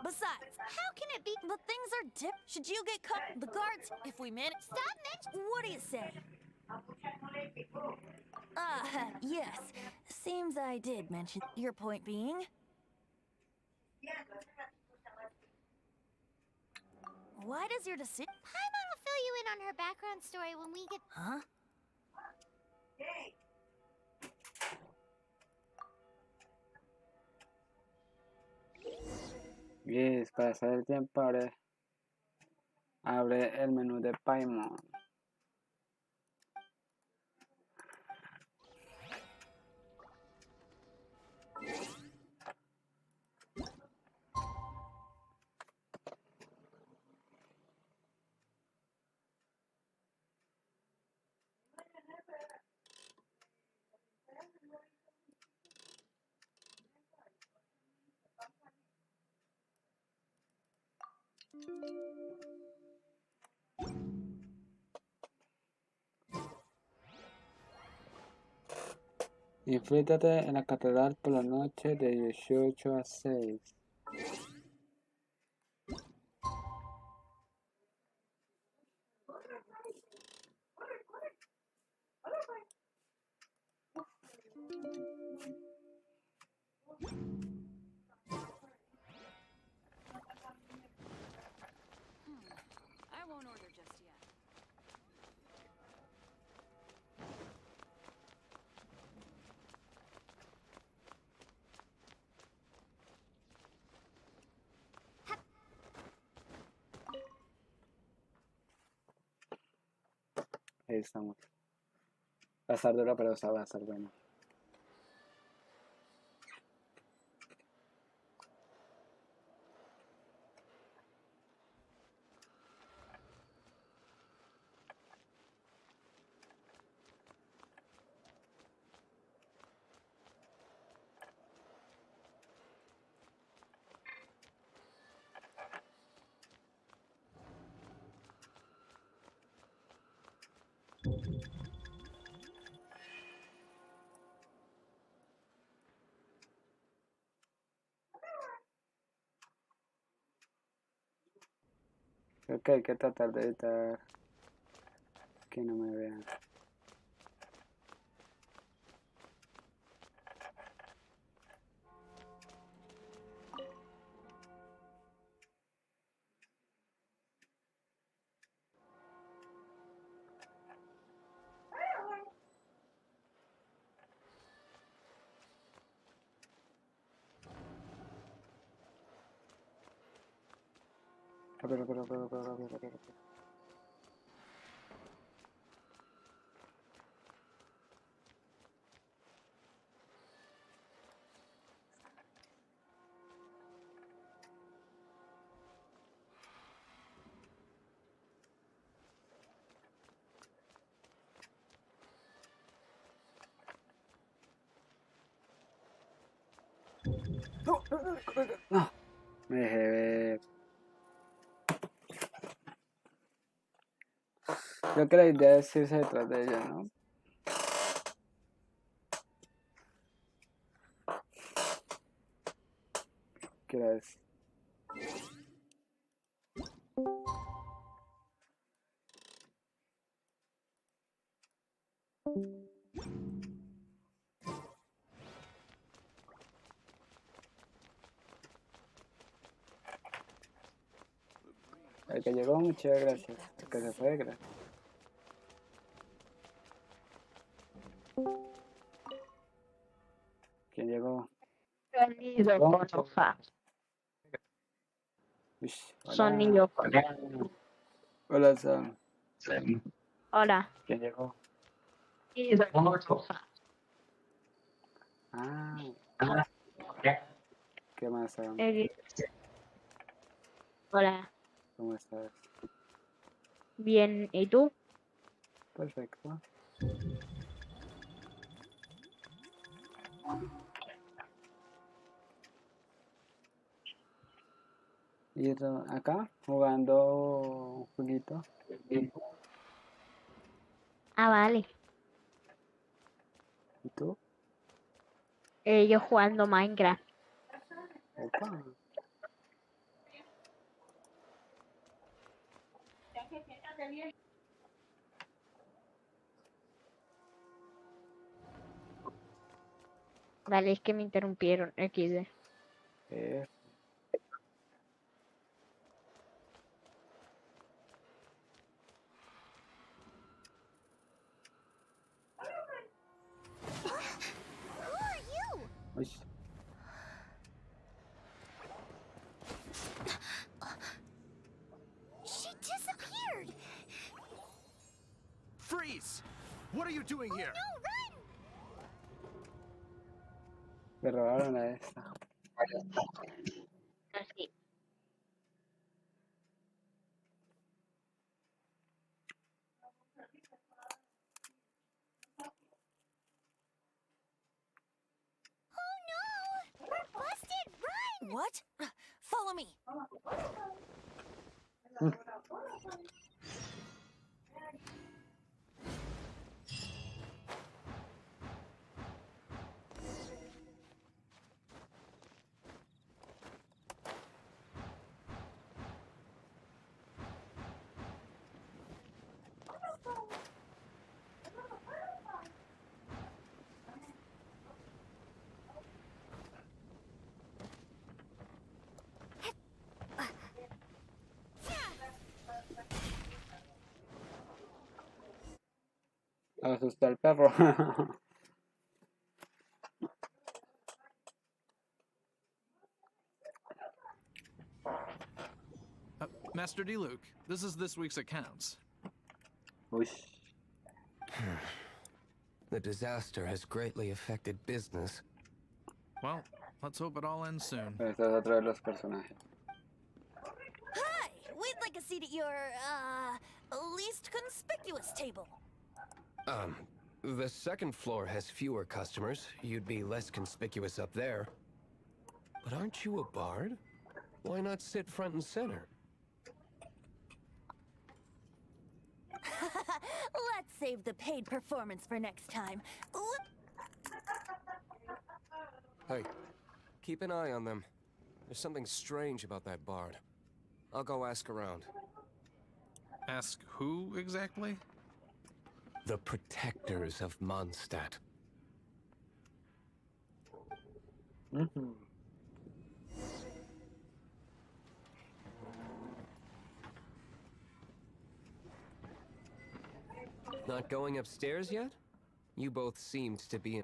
Besides, How can it be... but things are dip. Should you get cut? The guards, if we manage... Stop mentioning... What do you say? Yes. Seems I did mention. Your point being? Why does your decision... Paimon will fill you in on her background story when we get... Huh? Yes, para hacer el tiempo abre el menú de Paimon. Infiltrate en la catedral por la noche de 18 a 6. I won't order just yet. Ahí estamos. Va a estar duro, pero va a estar bueno. Creo que hay que tratar de evitar que no me vean. Rápido, rápido, rápido, rápido, rápido, rápido, rápido. No, no, no, no, no. Me dejé ver. Creo que la idea es irse detrás de ella, ¿no? ¿Quieres? El que llegó, muchas gracias. El que se fue, gracias. ¿Quién llegó? Sonido con hoja. Uy, hola. Sonido con Hola, Sam. Hola. ¿Quién llegó? Sonido con hoja. Ah, ¿qué más, Sam? Hola. ¿Cómo estás? Bien, ¿y tú? Perfecto. Y acá, jugando un jueguito. Ah, vale. ¿Y tú? Yo jugando Minecraft. Opa. Vale, es que me interrumpieron. XD. Eh, Who are you? uy. She disappeared. Freeze! What are you doing here? No, run! Me robaron a esta. Así. Oh no! We're busted! Run! What? Follow me. Asustó al perro. Master D. Luke, this is this week's accounts. Uy. The disaster has greatly affected business. Well, let's hope it all ends soon. Este es otro de los personajes. Hi! We'd like a seat at your, least conspicuous table. The second floor has fewer customers. You'd be less conspicuous up there. But aren't you a bard? Why not sit front and center? Let's save the paid performance for next time. Hey, keep an eye on them. There's something strange about that bard. I'll go ask around. Ask who exactly? The protectors of Mondstadt. Mm-hmm. Not going upstairs yet? You both seemed to be in...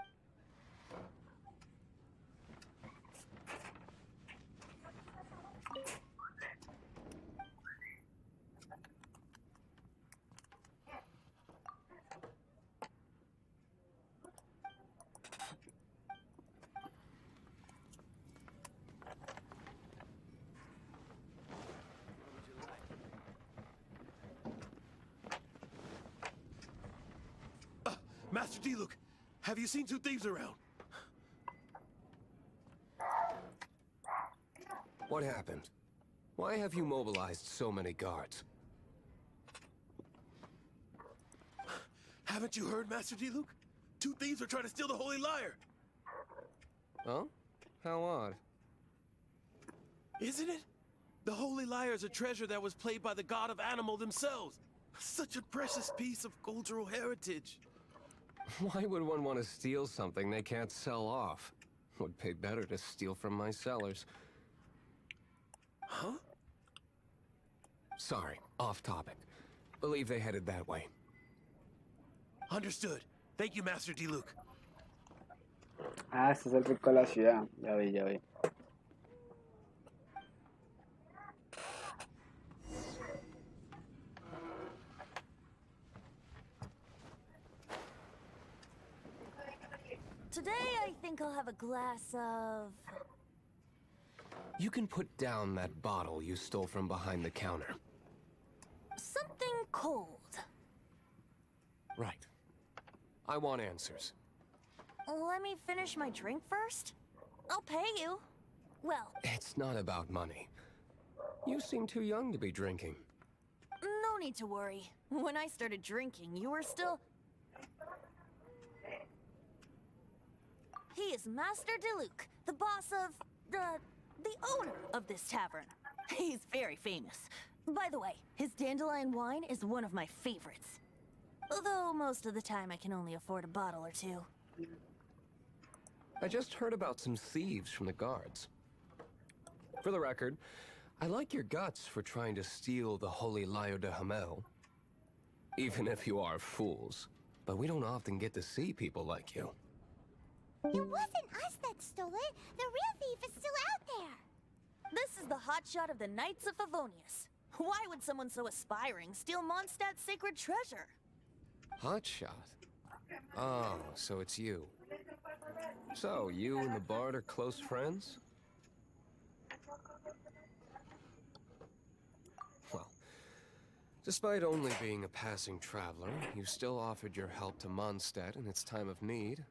Master Diluc, have you seen two thieves around? What happened? Why have you mobilized so many guards? Haven't you heard, Master Diluc? Two thieves are trying to steal the Holy Lyre. Oh? How odd. Isn't it? The Holy Lyre is a treasure that was played by the god of animal themselves. Such a precious piece of cultural heritage. Why would one want to steal something they can't sell off? Would pay better to steal from my sellers. Huh? Sorry, off topic. Believe they headed that way. Understood. Thank you, Master Diluc. Ah, este es el rico de la ciudad. Ya vi, ya vi. Today, I think I'll have a glass of... You can put down that bottle you stole from behind the counter. something cold. Right. I want answers. Let me finish my drink first. I'll pay you. Well, It's not about money. You seem too young to be drinking. no need to worry. When I started drinking, you were still... He is Master Diluc, the boss of... the owner of this tavern. He's very famous. By the way, his dandelion wine is one of my favorites. Although most of the time I can only afford a bottle or two. I just heard about some thieves from the guards. For the record, I like your guts for trying to steal the Holy Lyre de Hamel. Even if you are fools. But we don't often get to see people like you. It wasn't us that stole it. The real thief is still out there. This is the hotshot of the Knights of Favonius. Why would someone so aspiring steal Mondstadt's sacred treasure? Hotshot? Oh, so it's you. So, you and the Bard are close friends? Well, despite only being a passing traveler, you still offered your help to Mondstadt in its time of need.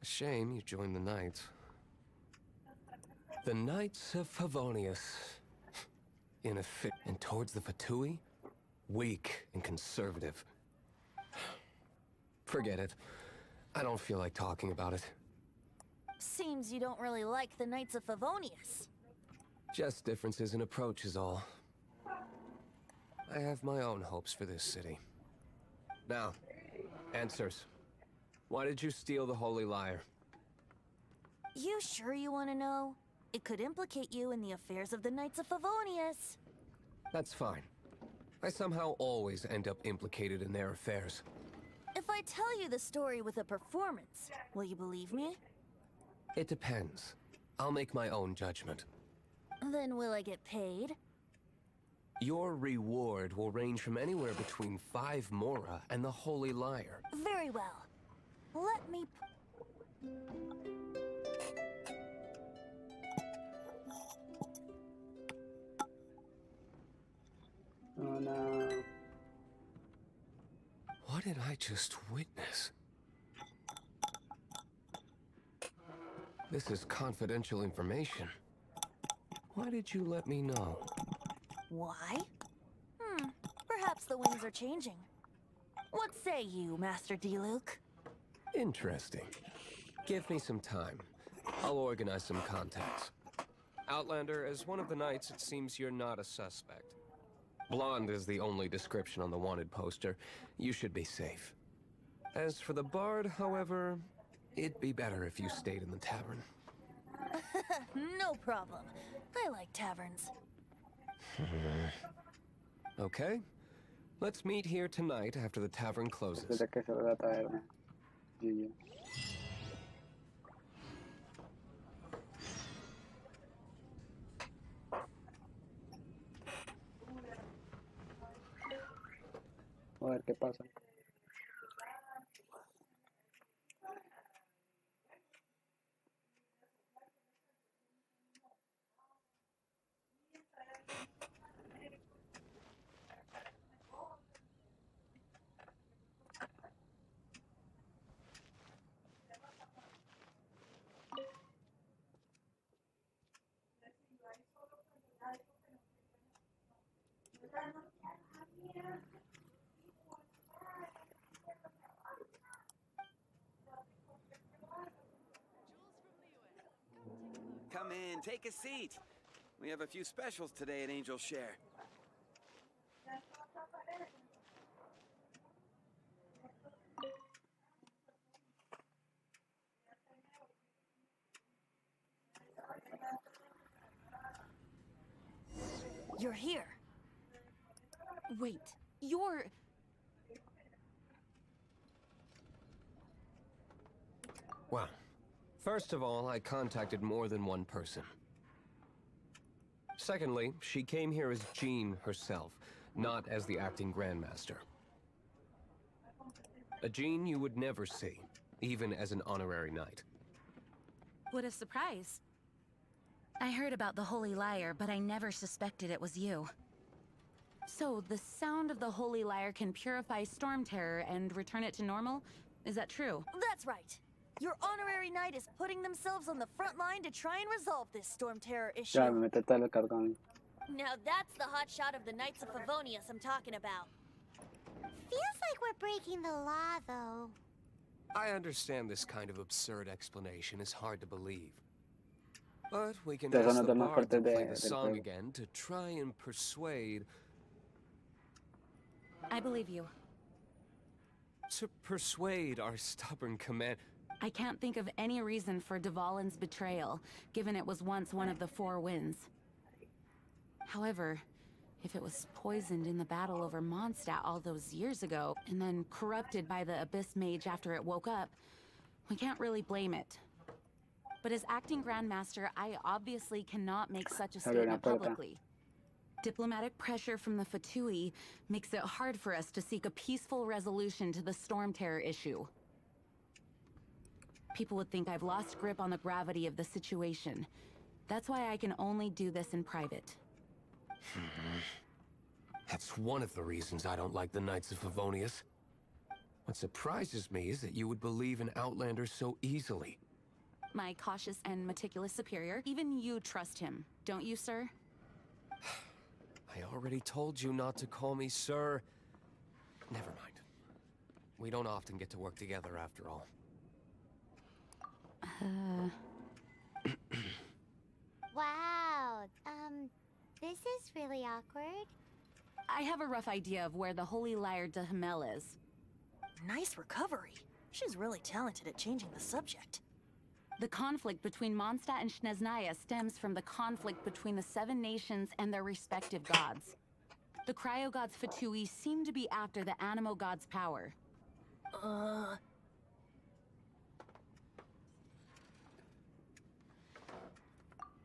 A shame you joined the Knights. The Knights of Favonius. In a fit and towards the Fatui? Weak and conservative. Forget it. I don't feel like talking about it. Seems you don't really like the Knights of Favonius. Just differences in approach is all. I have my own hopes for this city. Now, answers. Why did you steal the Holy Lyre? You sure you want to know? It could implicate you in the affairs of the Knights of Favonius. That's fine. I somehow always end up implicated in their affairs. If I tell you the story with a performance, will you believe me? It depends. I'll make my own judgment. Then will I get paid? Your reward will range from anywhere between 5 Mora and the Holy Lyre. Very well. Let me... Oh no. What did I just witness? This is confidential information. Why did you let me know? Why? Perhaps the winds are changing. What say you, Master Diluc? Interesting. Give me some time. I'll organize some contacts. Outlander, as one of the knights, it seems you're not a suspect. Blonde is the only description on the wanted poster. You should be safe. As for the Bard, however, it'd be better if you stayed in the tavern. No problem. I like taverns. Okay. Let's meet here tonight after the tavern closes. Desde que se va a taberna. GG. A ver qué pasa. Come in, take a seat. We have a few specials today at Angel Share. You're here. Wait, you're... Well, first of all, I contacted more than one person. Secondly, she came here as Jean herself, not as the acting grandmaster. A Jean you would never see, even as an honorary knight. What a surprise. I heard about the Holy Lyre, but I never suspected it was you. So, the sound of the Holy Lyre can purify Storm Terror and return it to normal? Is that true? That's right. Your honorary knight is putting themselves on the front line to try and resolve this Storm Terror issue. Ya, me mete todo el cargón. Now that's the hot shot of the Knights of Favonius I'm talking about. Feels like we're breaking the law, though. I understand this kind of absurd explanation is hard to believe. But we can Ustedes ask son the los más bard to fuertes play del the song juego. again to try and persuade... I believe you. To persuade our stubborn command... I can't think of any reason for Dvalin's betrayal, given it was once one of the Four Winds. However, if it was poisoned in the battle over Mondstadt all those years ago, and then corrupted by the Abyss Mage after it woke up, we can't really blame it. But as acting Grandmaster, I obviously cannot make such a statement publicly. Diplomatic pressure from the Fatui makes it hard for us to seek a peaceful resolution to the Storm Terror issue. People would think I've lost grip on the gravity of the situation. That's why I can only do this in private. That's one of the reasons I don't like the Knights of Favonius. What surprises me is that you would believe in Outlander so easily. My cautious and meticulous superior, even you trust him, don't you, sir? I already told you not to call me sir. Never mind. We don't often get to work together after all. Wow, this is really awkward. I have a rough idea of where the Holy Lyre de Himmel is. Nice recovery. She's really talented at changing the subject. The conflict between Mondstadt and Snezhnaya stems from the conflict between the Seven Nations and their respective gods. The cryo-gods Fatui seem to be after the Animo god's power.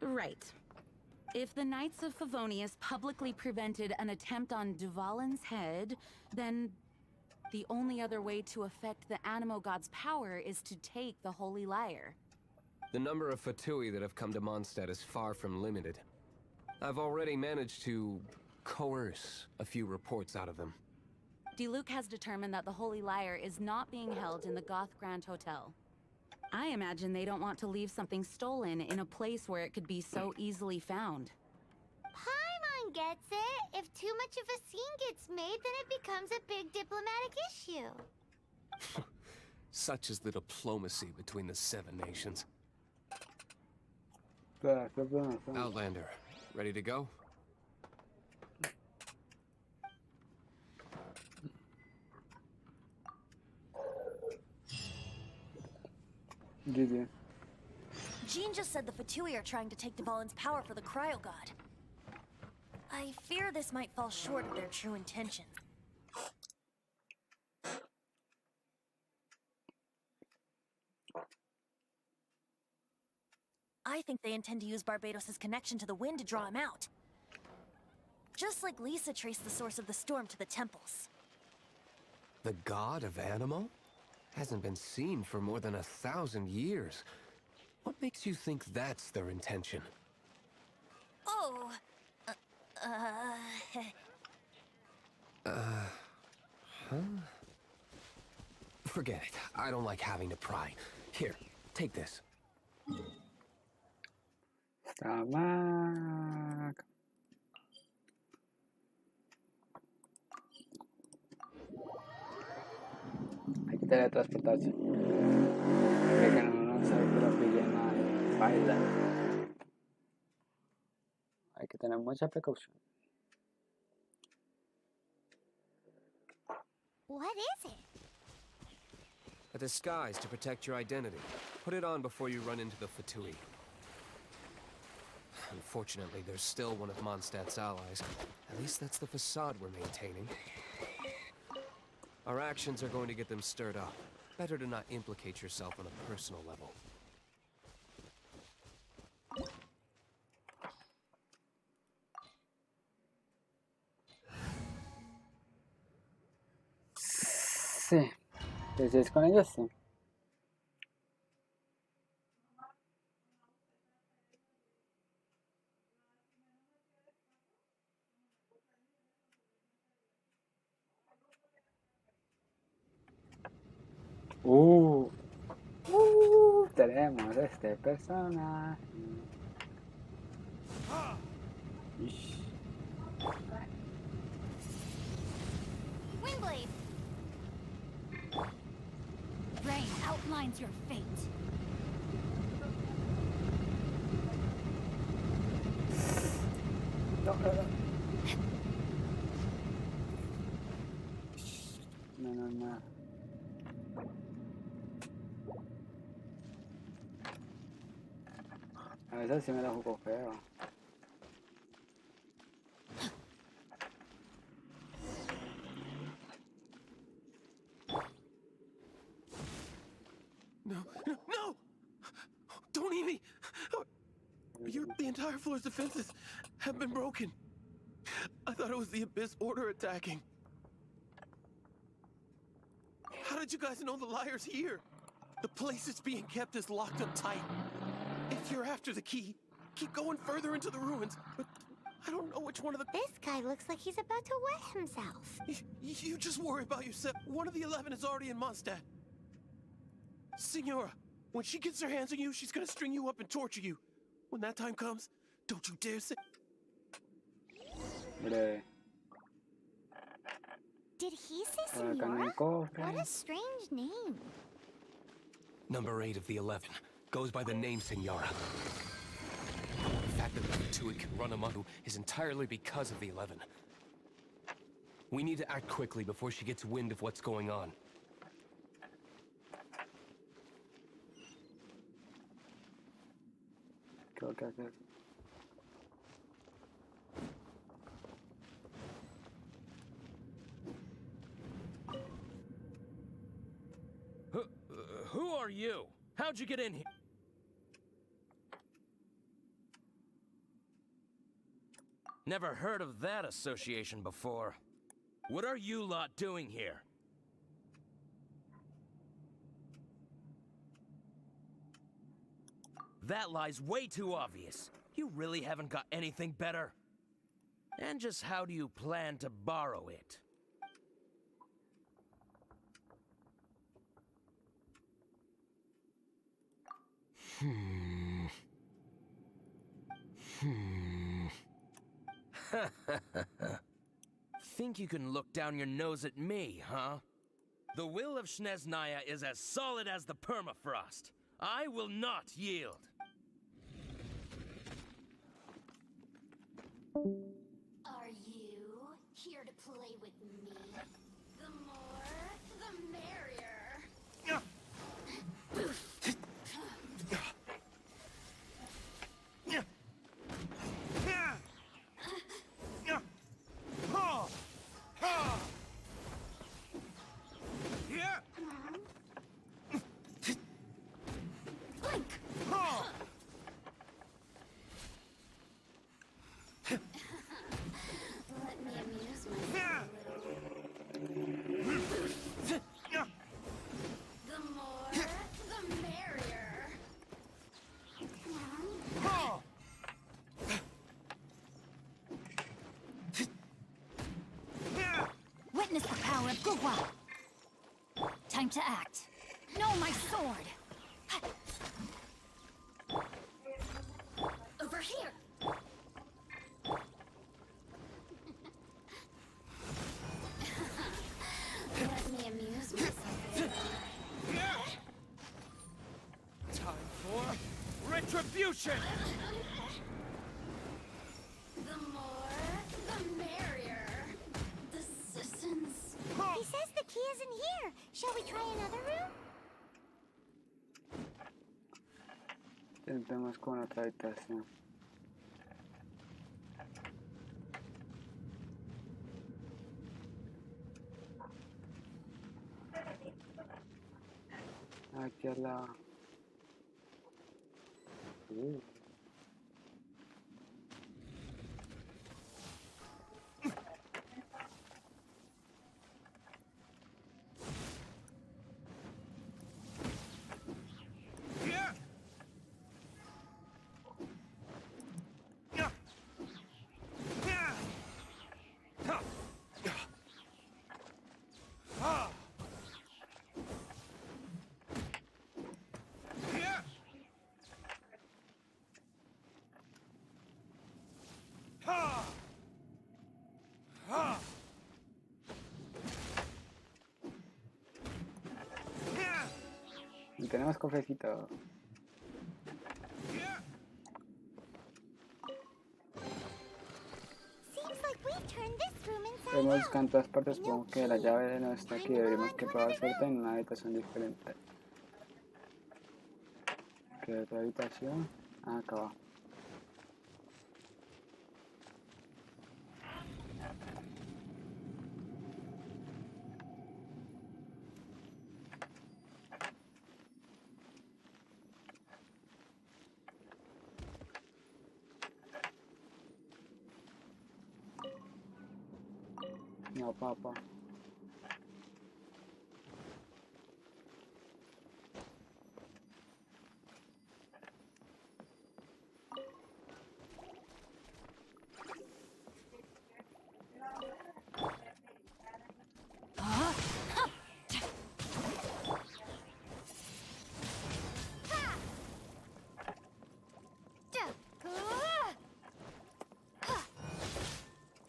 Right. If the Knights of Favonius publicly prevented an attempt on Dvalin's head, then the only other way to affect the Animo god's power is to take the Holy Lyre. The number of Fatui that have come to Mondstadt is far from limited. I've already managed to coerce a few reports out of them. Diluc has determined that the Holy Lyre is not being held in the Goth Grand Hotel. I imagine they don't want to leave something stolen in a place where it could be so easily found. Paimon gets it. If too much of a scene gets made, then it becomes a big diplomatic issue. Such is the diplomacy between the Seven Nations. Outlander, ready to go? GG. Jean just said the Fatui are trying to take Dvalin's power for the Cryo God. I fear this might fall short of their true intentions. I think they intend to use Barbados' connection to the wind to draw him out. Just like Lisa traced the source of the storm to the temples. The god of Animo? Hasn't been seen for more than 1,000 years. What makes you think that's their intention? Oh, Huh? Forget it. I don't like having to pry. Here, take this. Tabac. Hay que teletransportarse. Creo que no sabe que lo pille en la espalda. que tener mucha precaución. What is it? A disguise to protect your identity. Put it on before you run into the Fatui. Unfortunately, there's still one of Mondstadt's allies. At least that's the facade we're maintaining. Our actions are going to get them stirred up. Better to not implicate yourself on a personal level. Sí. ¿Decís con ellos? Sí. Tenemos este personaje. Ish. Windblade! Rain outlines your fate. No, no. A veces sí me la jugó feo. No! Don't eat me! The entire floor's defenses have been broken. I thought it was the Abyss Order attacking. How did you guys know the liar's here? The place it's being kept is locked up tight. If you're after the key, keep going further into the ruins, but I don't know which one of the... This guy looks like he's about to wet himself. You just worry about yourself. One of the 11 is already in Mondstadt. Signora, when she gets her hands on you, she's gonna string you up and torture you. When that time comes, don't you dare say... Hombre. Did he say Acá en el Senora? cofre. What a strange name. Number 8 of the 11 goes by the name Senora. The fact that the Fatui can run among you is entirely because of the 11. We need to act quickly before she gets wind of what's going on. Creo que hacer. Who are you? How'd you get in here? Never heard of that association before. What are you lot doing here? That lie's way too obvious. You really haven't got anything better? And just how do you plan to borrow it? Think you can look down your nose at me, huh? The will of Snezhnaya is as solid as the permafrost. I will not yield. Are you here to play with me? The more, the merrier. Let me amuse myself a little. The more, the merrier. Witness the power of Gugwa. Time to act. No, my sword. Over here. Let me amuse myself. Time for retribution! The It says the key isn't here. Shall we try another room? Intentemos con otra habitación. Aquí al lado. Y tenemos cofrecito. Seems like we've turned this room inside Hemos out. buscado en todas partes, supongo que la llave no está aquí, deberíamos que probar suerte en una habitación diferente. ¿Qué otra habitación? Ah, acá abajo. No, papá.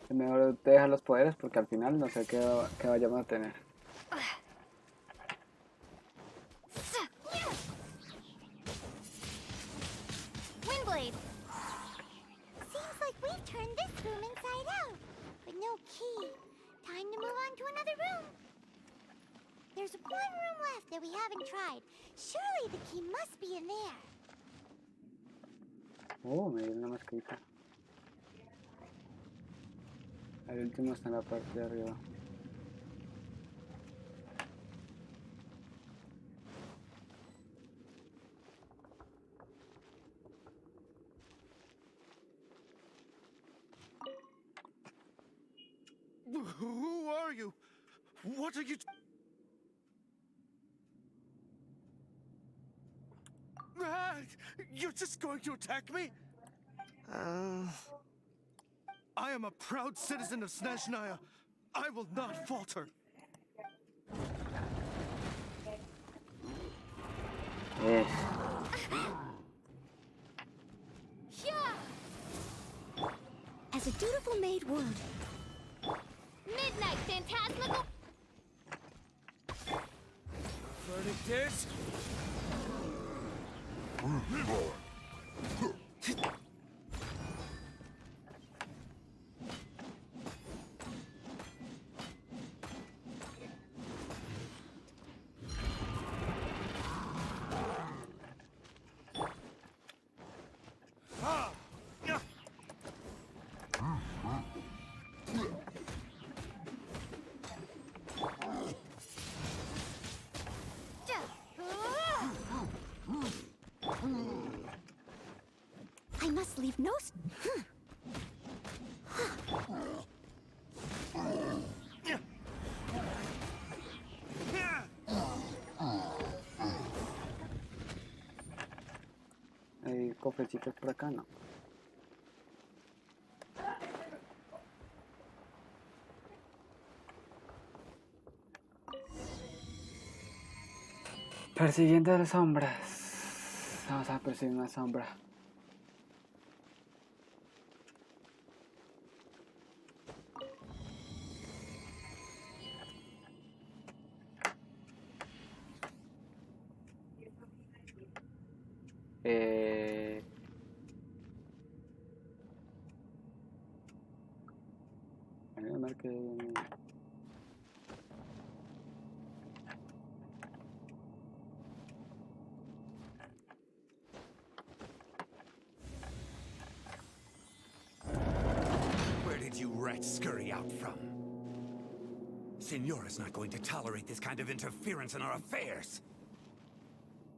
Es mejor te dejar los poderes porque al final no sé qué vayamos a tener. Windblade. Seems like we've turned this room inside out, but no key. Time to move on to another room. There's one room left that we haven't tried. Surely the key must be in there. Oh, me dio una mascarita. El último está en la parte de arriba. Who are you? What are you? You're just going to attack me? I am a proud citizen of Snezhnaya. I will not falter. Yes. As a dutiful maid would. Midnight Phantasmical. Verdict is... I must leave no... Hay cofrecitos por acá, ¿no? Persiguiendo las sombras. Vamos a perseguir una sombra. A ver que... might scurry out from. Senora's not going to tolerate this kind of interference in our affairs.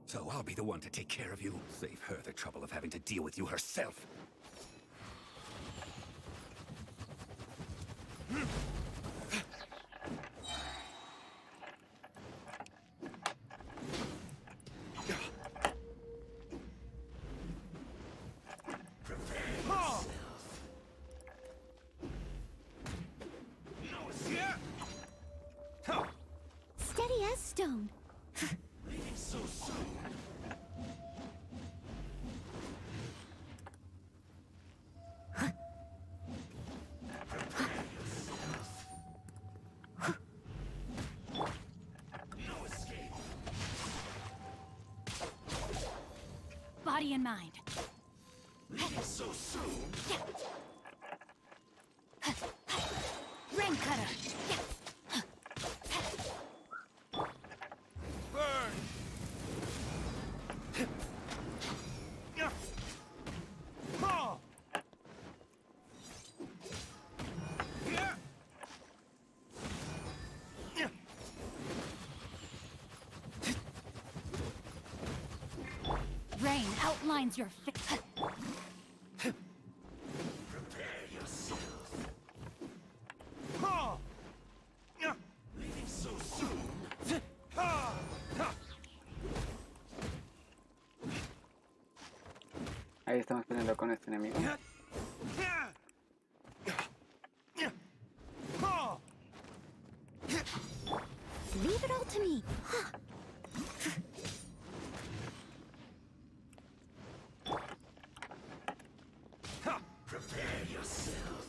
So I'll be the one to take care of you. Save her the trouble of having to deal with you herself. Steady as stone. So soon. No escape. Body and mind. Leaving so soon. Rain cutter. Burn. Rain outlines your face. Prepare yourself. Leaving so soon. Ahí estamos peleando con este enemigo. Leave it all to me. Prepare yourself.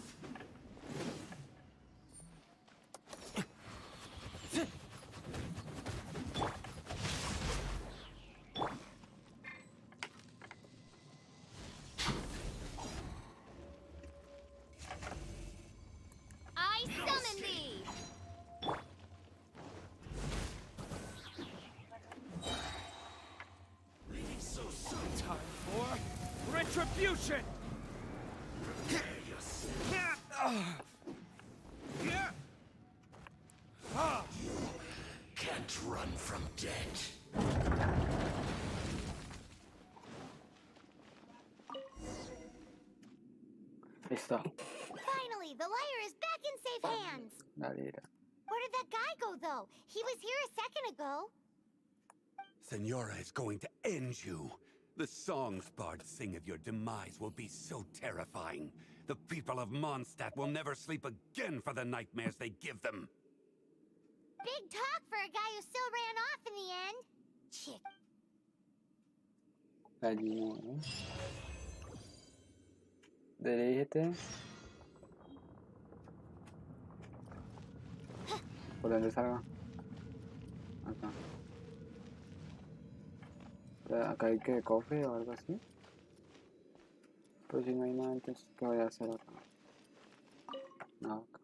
I summon thee. Leaving so soon. Time for retribution! Prepare yourself. Can't run from death. Listo. Finally, the liar is back in safe hands. La lira. Where did that guy go, though? He was here a second ago. Senora is going to end you. The songs bards sing of your demise will be so terrifying. The people of Mondstadt will never sleep again for the nightmares they give them. Big talk for a guy who still ran off in the end. Chick. Gallina, ¿no? Dirígete. ¿Por dónde salga? Acá. Acá hay que cofre o algo así. Pero si no hay nada, entonces ¿qué voy a hacer acá? No, acá.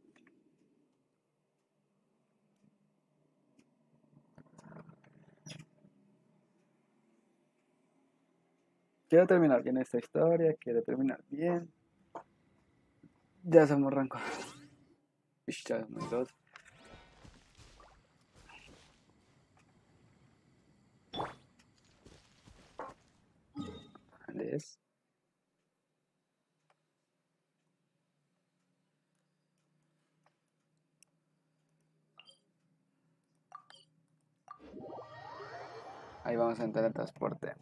Quiero terminar bien esta historia, quiero terminar bien. Ya somos rango. Ya somos dos. ¿Ves? Ahí vamos a entrar al transporte.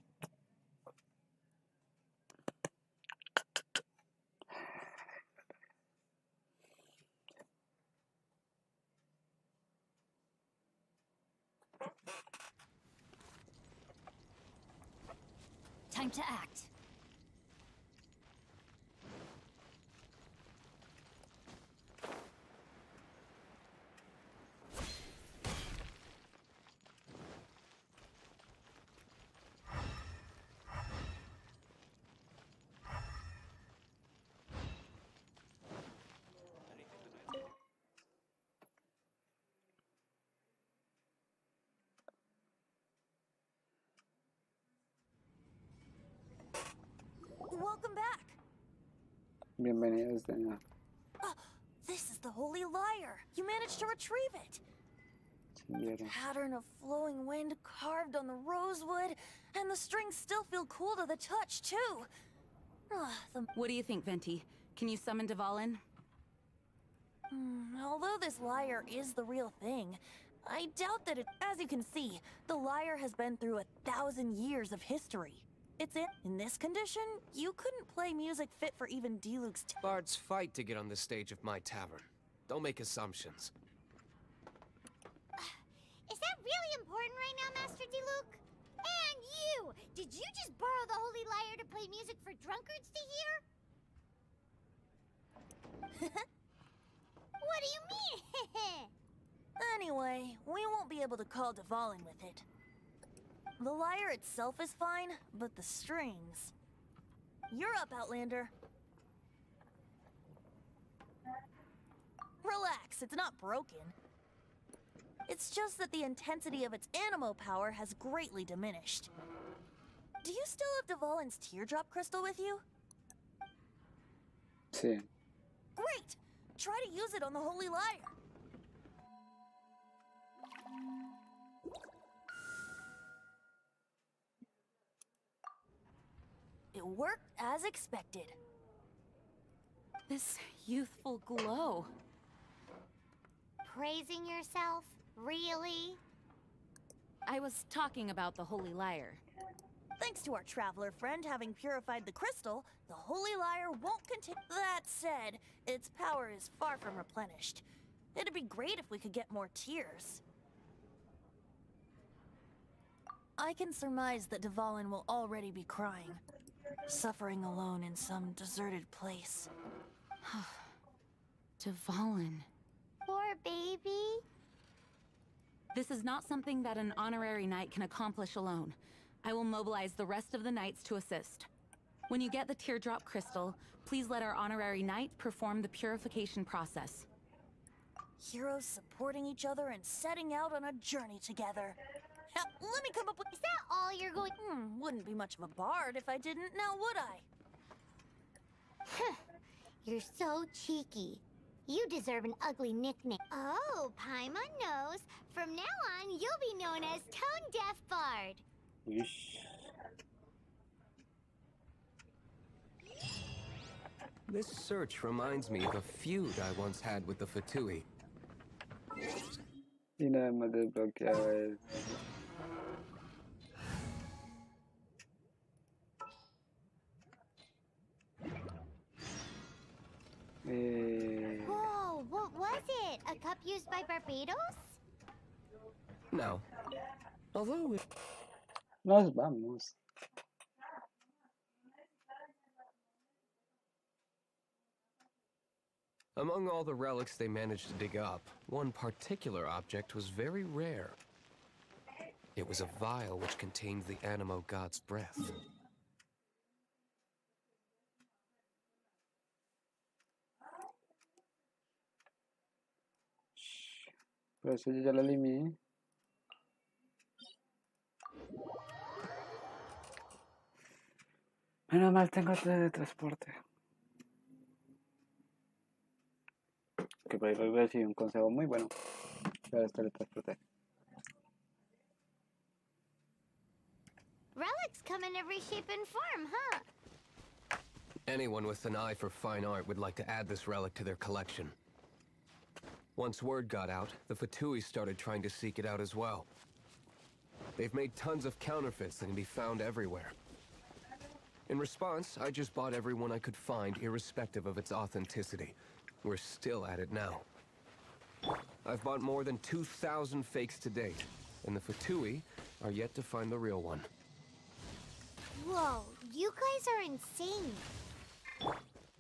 Time to act. Welcome back. Bienvenidos de nuevo. This It's the Holy Lyre. You managed to retrieve it. Pattern of flowing wind carved on the rosewood, and the strings still feel cool to the touch, too. What do you think, Venti? Can you summon Dvalin? Although this lyre is the real thing, I doubt that it. As you can see, the lyre has been through 1,000 years of history. It's in this condition, you couldn't play music fit for even Diluc's. Bards fight to get on the stage of my tavern. Don't make assumptions. Is that really important right now, Master Diluc? And you! Did you just borrow the Holy Lyre to play music for drunkards to hear? What do you mean? Anyway, we won't be able to call Dvalin with it. The lyre itself is fine, but the strings... You're up, Outlander. Relax, it's not broken. It's just that the intensity of its animo power has greatly diminished. Do you still have Dvalin's teardrop crystal with you? Sí. Great! Try to use it on the Holy Lyre. It worked as expected. This youthful glow. Praising yourself? Really? I was talking about the Holy Lyre. Thanks to our traveler friend having purified the crystal, the Holy Lyre won't continue. That said, its power is far from replenished. It'd be great if we could get more tears. I can surmise that Dvalin will already be crying, suffering alone in some deserted place. Dvalin. Poor baby. This is not something that an honorary knight can accomplish alone. I will mobilize the rest of the knights to assist. When you get the teardrop crystal, please let our honorary knight perform the purification process. Heroes supporting each other and setting out on a journey together. Let me come up with... Is that all you're going... Wouldn't be much of a bard if I didn't, now would I? You're so cheeky. You deserve an ugly nickname. Oh, Paimon knows. From now on, you'll be known as Tone Deaf Bard. This search reminds me of a feud I once had with the Fatui. Y nada más desbloqueado es... Whoa, what was it? A cup used by Barbados? No. Although it... Nos vamos. Among all the relics they managed to dig up, one particular object was very rare. It was a vial which contained the animo god's breath. Por eso yo ya lo eliminé. Menos mal tengo teletransporte. Que por ahí voy a decir un consejo muy bueno. Pero es teletransporte. Relics come in every shape and form, huh? Anyone with an eye for fine art would like to add this relic to their collection. Once word got out, the Fatui started trying to seek it out as well. They've made tons of counterfeits that can be found everywhere. In response, I just bought every one I could find, irrespective of its authenticity. We're still at it now. I've bought more than 2,000 fakes to date, and the Fatui are yet to find the real one. Whoa, you guys are insane.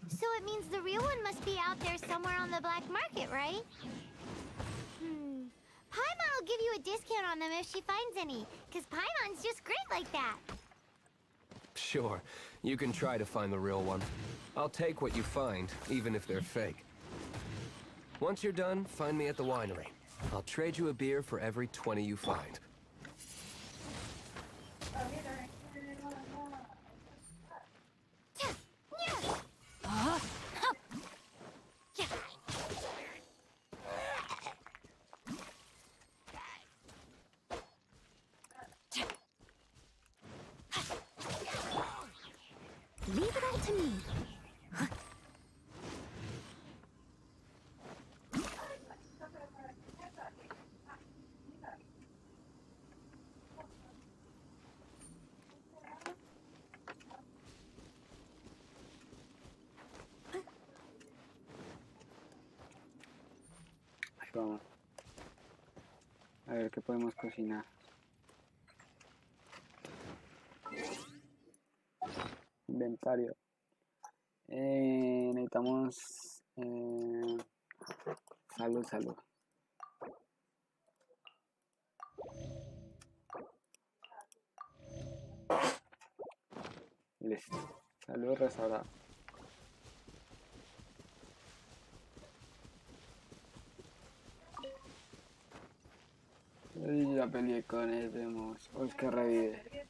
So it means the real one must be out there somewhere on the black market, right? Paimon will give you a discount on them if she finds any, because Paimon's just great like that. Sure, you can try to find the real one. I'll take what you find, even if they're fake. Once you're done, find me at the winery. I'll trade you a beer for every 20 you find. Ahí vamos. A ver qué podemos cocinar. Inventario. Necesitamos salud. Listo. Salud restaurada. Y ya peleé con él, vemos. Uy, que revive.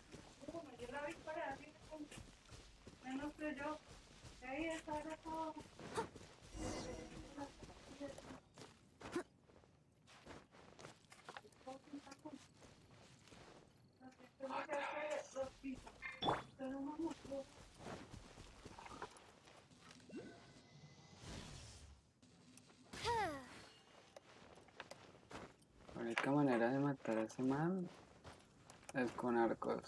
La única manera de matar a ese man es con arcos.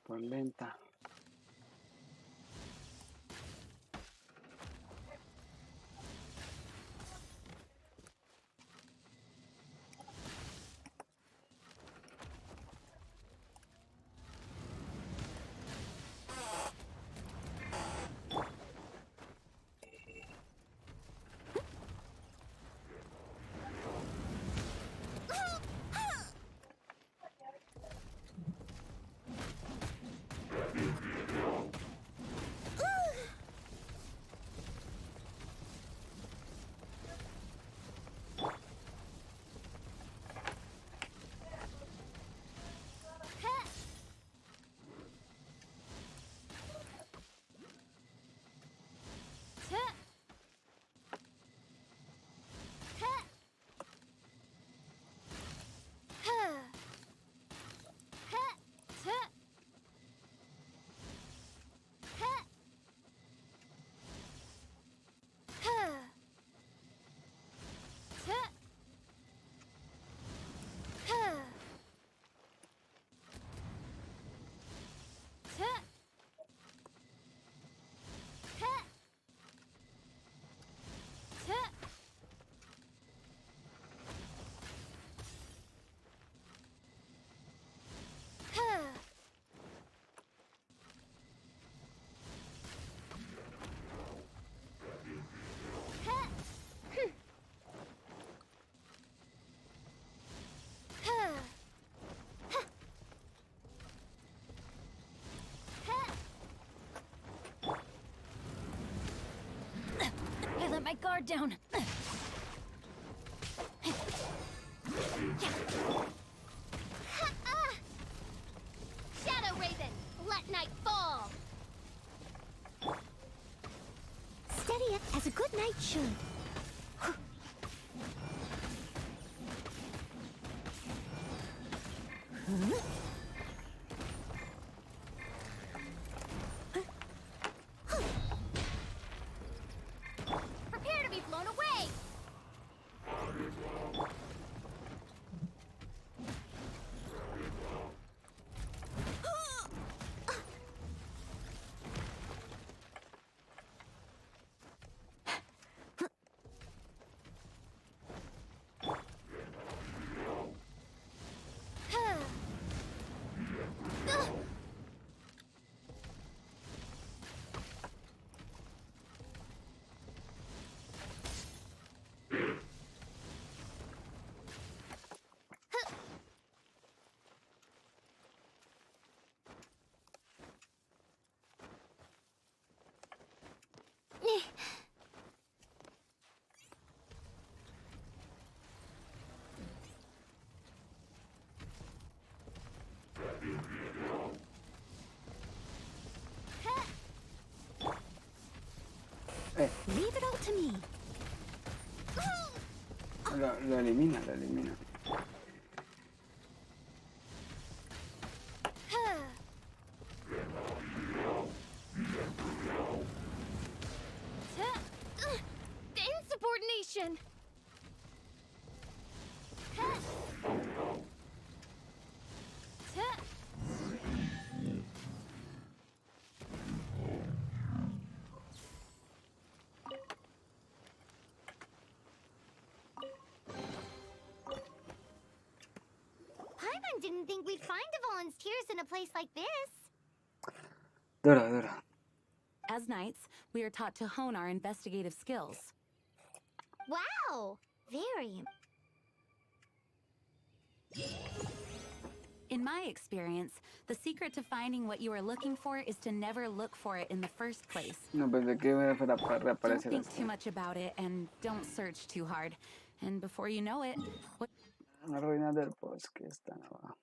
Por lenta. I let my guard down. Shadow Raven, let night fall. Steadieth as a good knight should. Prepare to be blown away. Leave it all to me. Lo elimina, lo elimina. Insubordination. Paimon didn't think we'd find volunteers in a place like this. Dura, dura. As knights, we are taught to hone our investigative skills. Wow, very. In my experience, the secret to finding what you are looking for is to never look for it in the first place. No pensé que iba a Don't reaparecer think así. too much about it and don't search too hard. And before you know it, what... Una ruina del bosque está abajo.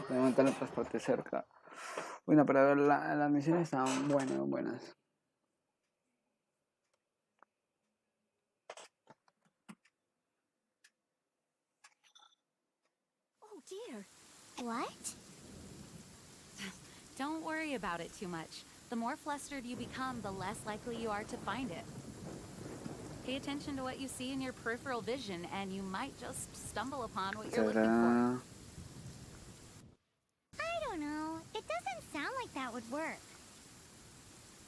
Voy a montar el transporte cerca. Bueno, pero las misiones estaban buenas, buenas. Oh dear. What? Don't worry about it too much. The more flustered you become, the less likely you are to find it. Pay attention to what you see in your peripheral vision, and you might just stumble upon what you're looking for. I don't know. It doesn't sound like that would work.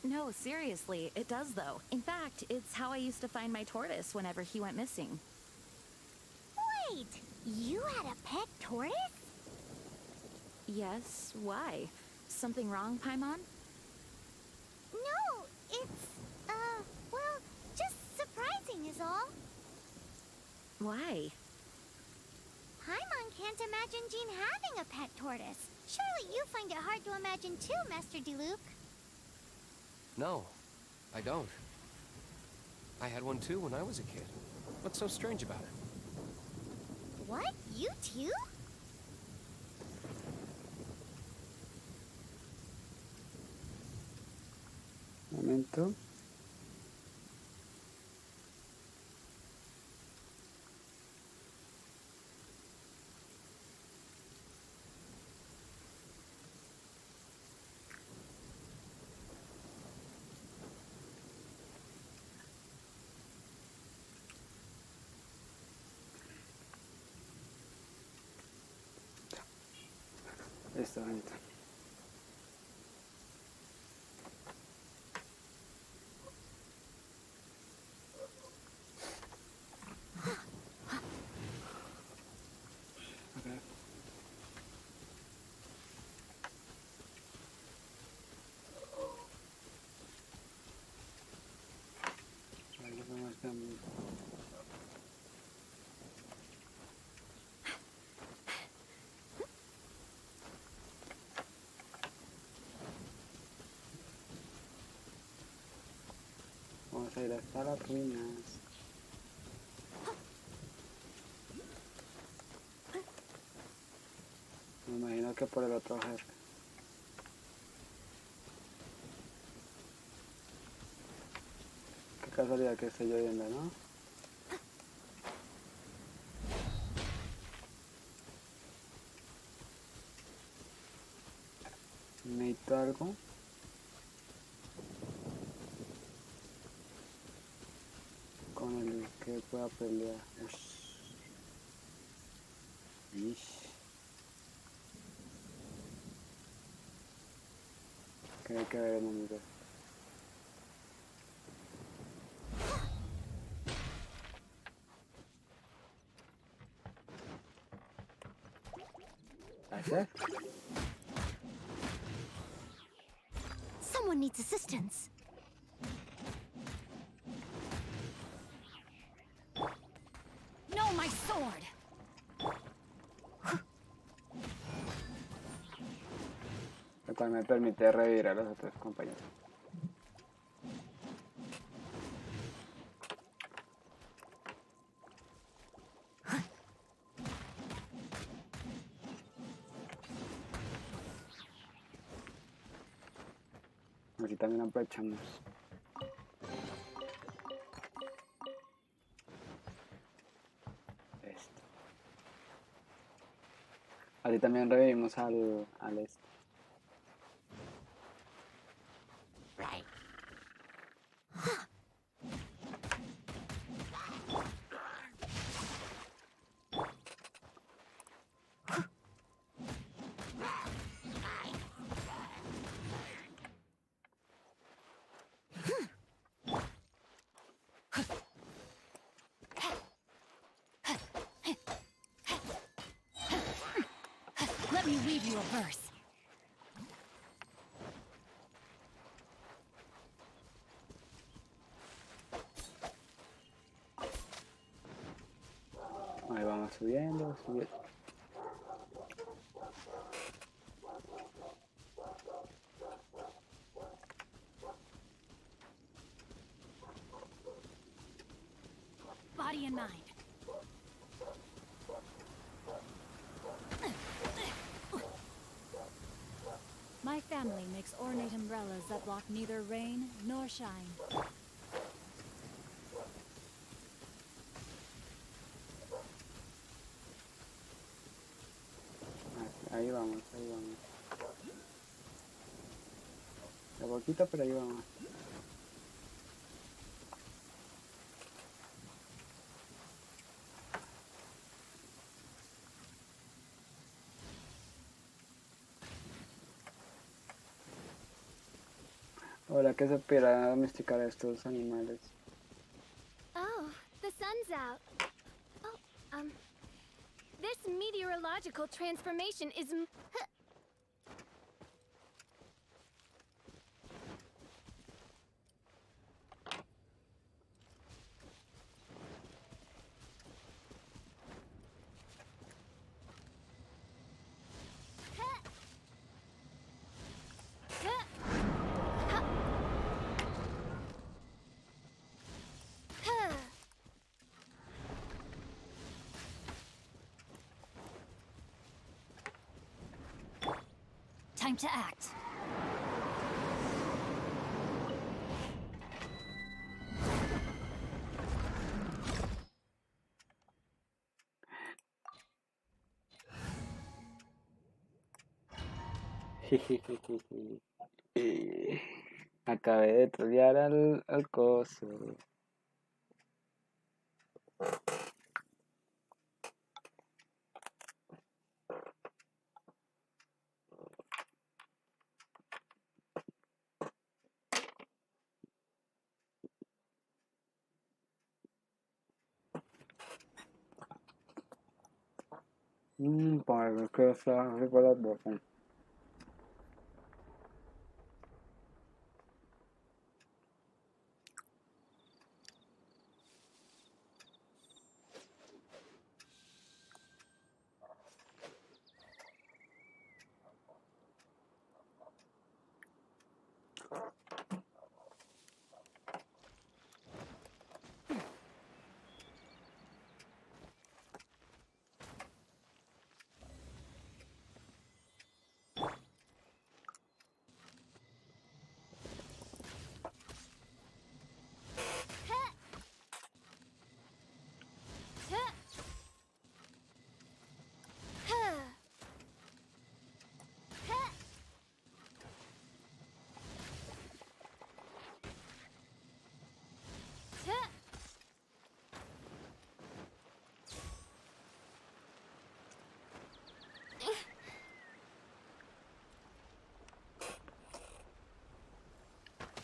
No, seriously, it does though. In fact, it's how I used to find my tortoise whenever he went missing. Wait, you had a pet tortoise? Yes, why? Something wrong, Paimon? No, it's, well, just surprising is all. Why? Paimon can't imagine Jean having a pet tortoise. Surely you find it hard to imagine too, Master Diluc. No, I don't. I had one too when I was a kid. What's so strange about it? What? You too? Momento. Listo, bonito. Vamos a ir hasta las ruinas. Me imagino que por el otro jefe. Qué casualidad que esté lloviendo, ¿no? Necesito algo. Con el que pueda pelear. Creo que ver enemigos. Gracias. Someone needs assistance. No, my sword! Lo cual me permite revivir a los otros compañeros. Así también aprovechamos. Esto. Así también revivimos al este. Right. Let me weave you a verse. Ahí vamos subiendo, subiendo. Body and mind. My family makes ornate umbrellas that block neither rain nor shine. Ahí vamos, ahí vamos. De poquito, pero ahí vamos. Ahora que se pudiera domesticar a estos animales. Oh, the sun's out. Oh, this meteorological transformation is Time to act. Acabé de trolear al coso. Para que sea rico la boca.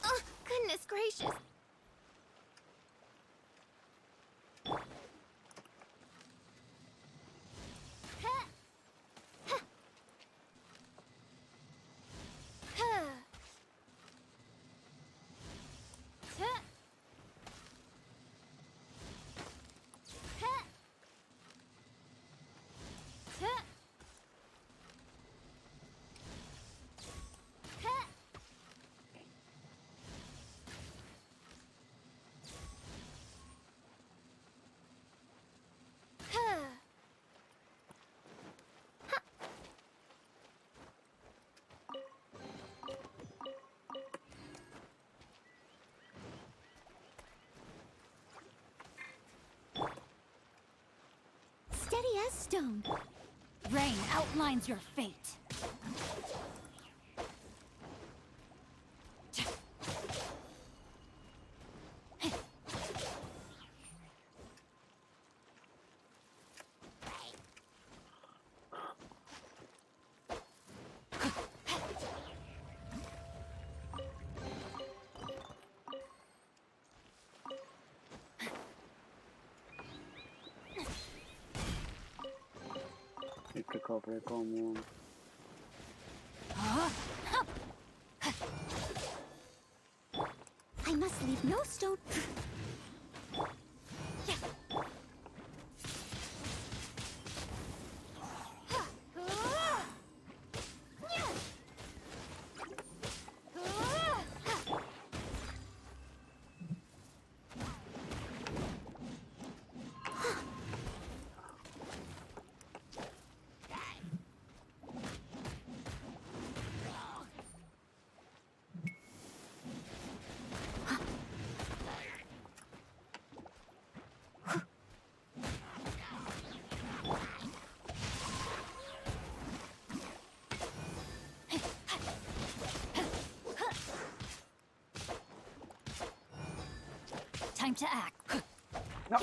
Oh, goodness gracious. steady as stone. Rain outlines your fate. Y que cofre común. I must leave no stone. Time to act. No.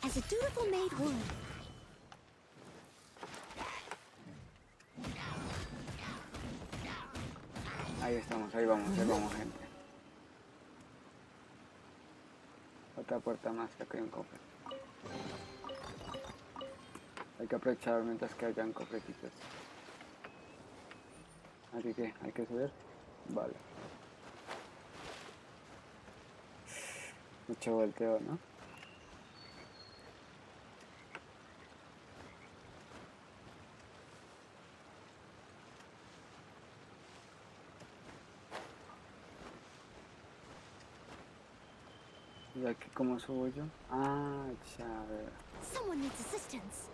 As a dutiful maid would. Ahí vamos, gente. Otra puerta más, que hay un cofre. Hay que aprovechar mientras que hayan cofrecitos. Así que hay que subir. Vale. Mucho volteo, ¿no? ¿Y aquí cómo subo yo? Ah, ya, a ver. Someone needs assistance.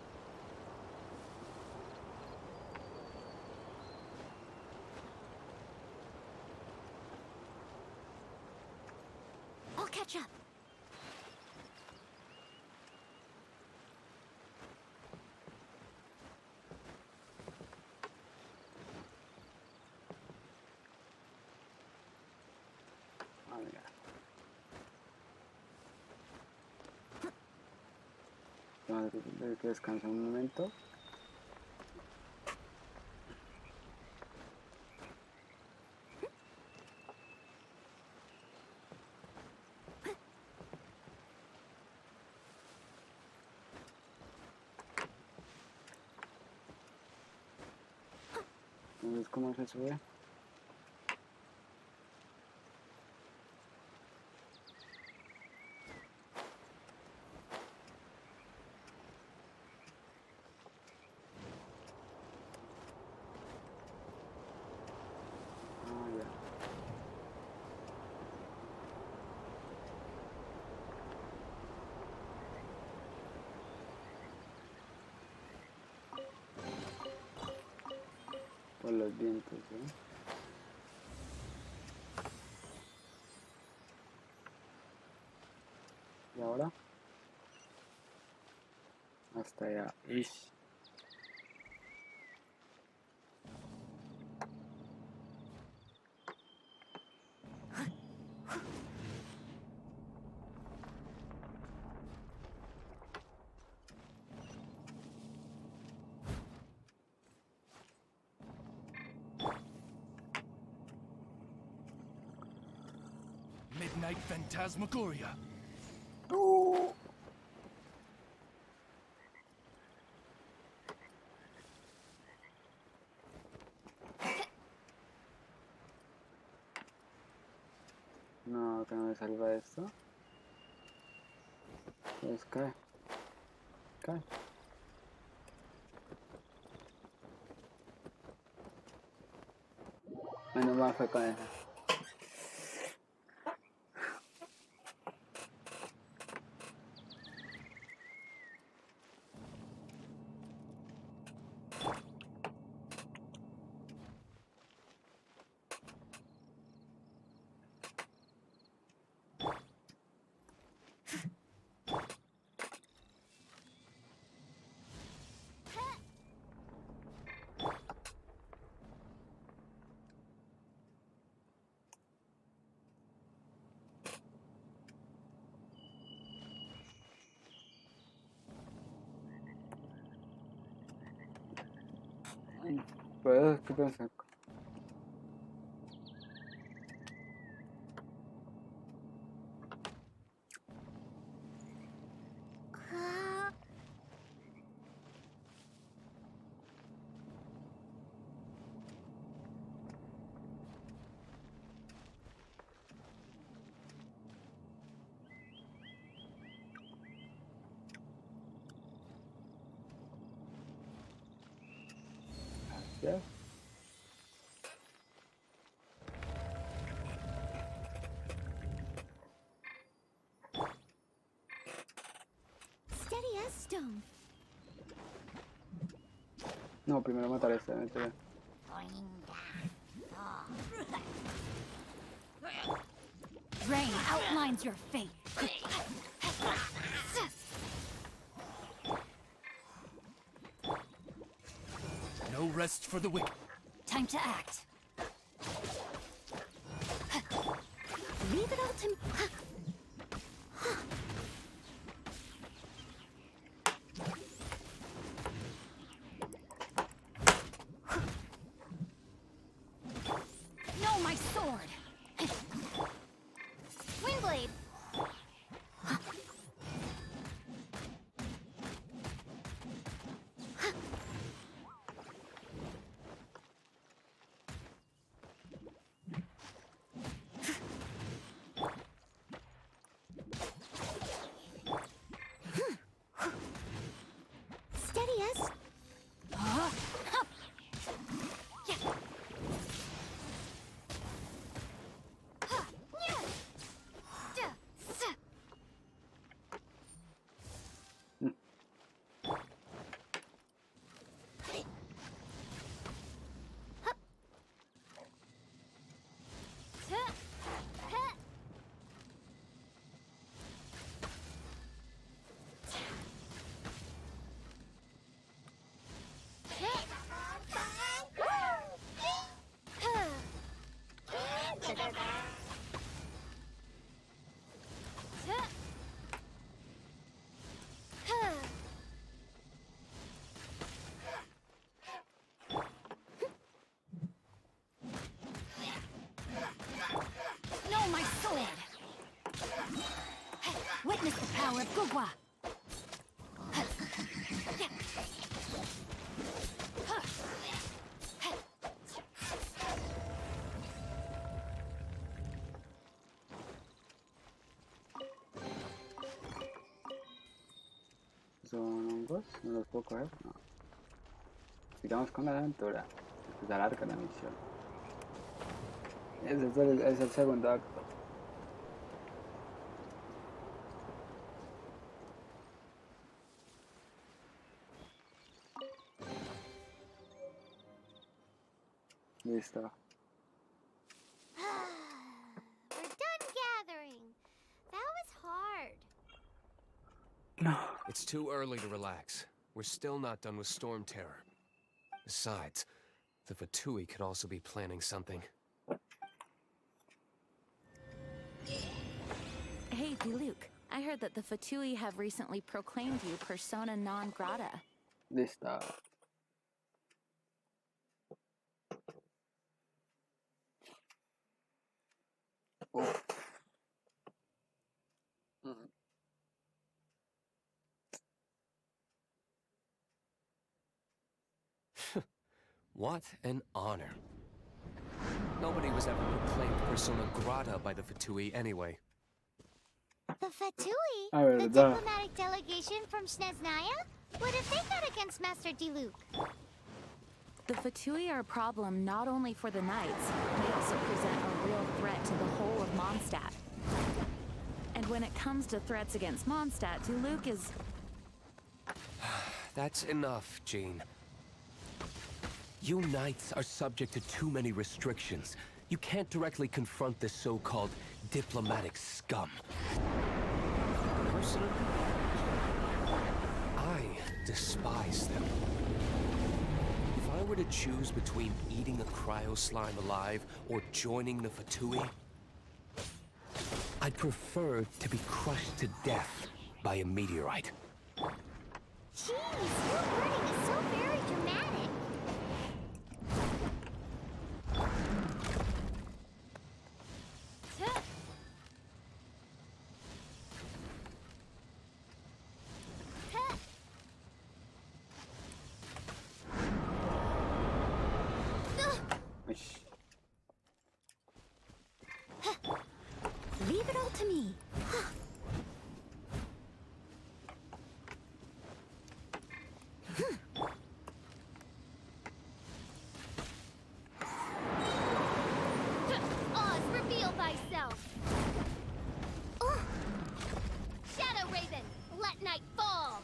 I'll catch up. Ah, mira. Tengo que descansar un momento. Entonces, ¿cómo se sube? Ah, ya. Por los vientos, ¿eh? ¿Y ahora? Hasta allá. Ish. Midnight Phantasmagoria. No, que no me salva esto. Pues cae. Cae. Menos mal fue con eso. Pues, ¿qué pensé? Gracias. Steady as stone. No, primero matar a este, mentira. Rain outlines your fate. No rest for the wicked. Time to act. Leave it all to me. No, my sword. Windblade. Steady as. No, my sword. Witness the power of Gugwa. ¿Son hongos? ¿No los puedo coger? No. Sigamos con la aventura. Es larga la misión. Es el segundo acto. Listo. We're done gathering. That was hard. No. It's too early to relax. We're still not done with Storm Terror. Besides, the Fatui could also be planning something. Hey, Diluc, I heard that the Fatui have recently proclaimed you persona non grata. Listo. What an honor. Nobody was ever proclaimed persona grata by the Fatui anyway. The Fatui? A The verdad. diplomatic delegation from Sneznaya? What have they got against Master Diluc? The Fatui are a problem not only for the Knights, they also present a real threat to the whole of Mondstadt. And when it comes to threats against Mondstadt, Diluc is... That's enough, Jean. You Knights are subject to too many restrictions. You can't directly confront this so-called diplomatic scum. Personally, I despise them. If I were to choose between eating a cryo slime alive or joining the Fatui, I'd prefer to be crushed to death by a meteorite. Jeez, your wording is so very dramatic. Uy. Leave it all to me. Oz, reveal thyself. Shadow Raven, let night fall.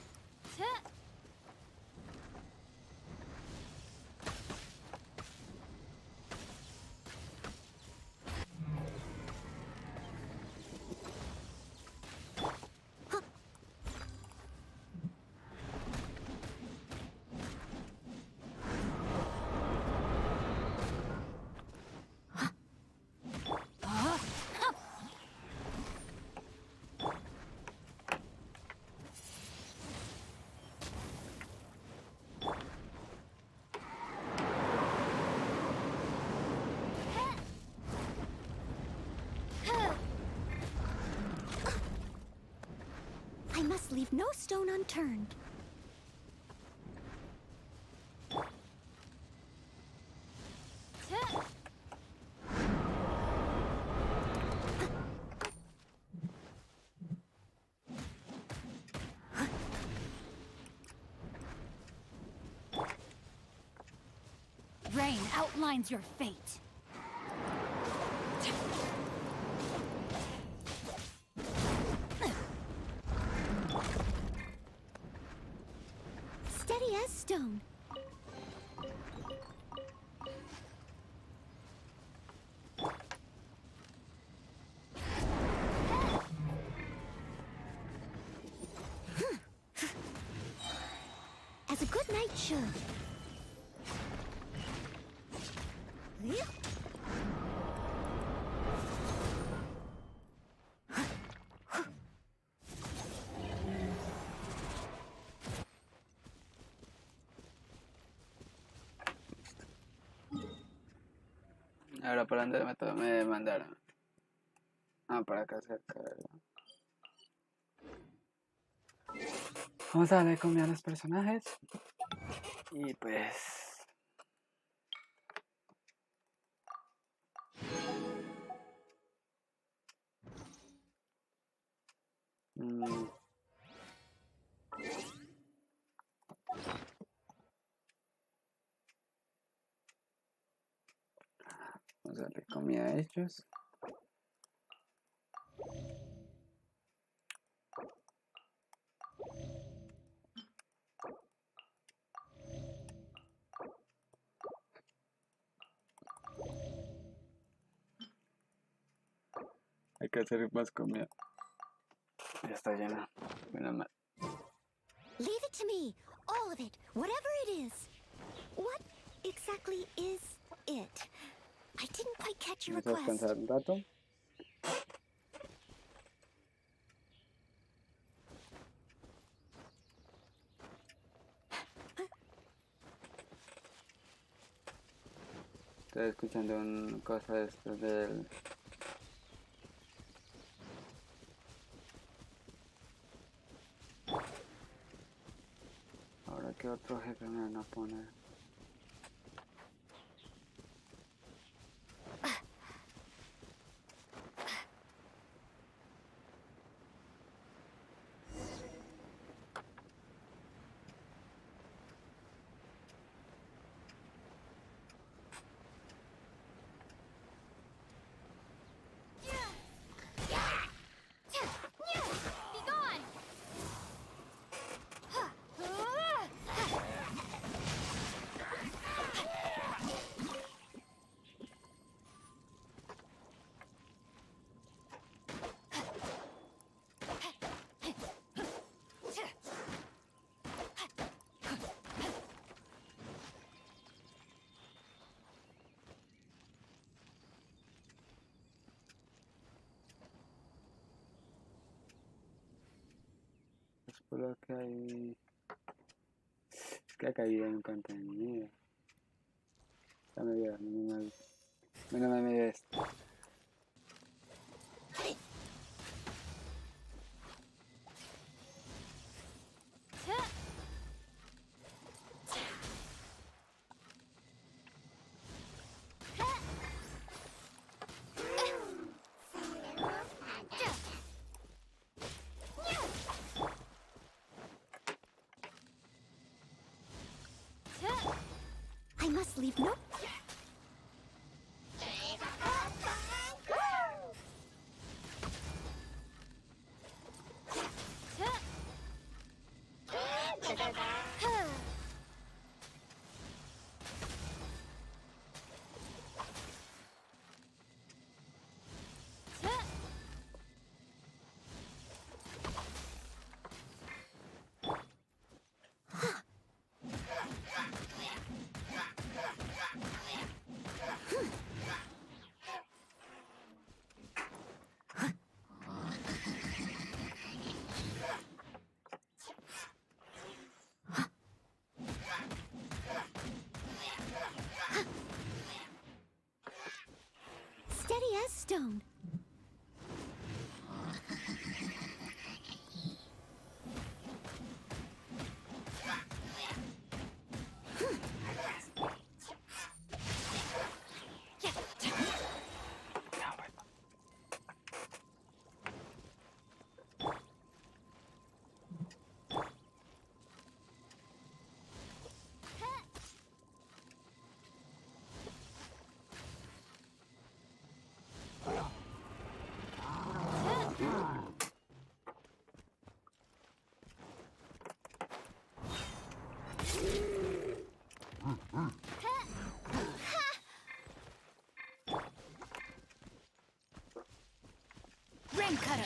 I must leave no stone unturned. Rain outlines your fate. Steady as stone. As a good knight should. Ahora, ¿por dónde me mandaron? Ah, para acá cerca, ¿verdad? Vamos a darle comida a los personajes. Y pues... Vamos a darle comida a ellos. Hay que hacer más comida. Ya está llena. Menos mal. Leave it to me. All of it. Whatever it is. What exactly is it? I didn't quite catch your Vamos a request. descansar un rato. Estoy escuchando una cosa de esto del... Ahora que otro jefe me van a poner. Be gone! Es por lo que hay... Es que ha caído en contenido. Ya me dio, menos mal me dio esto. leave no... Steady as stone. Rain cutter.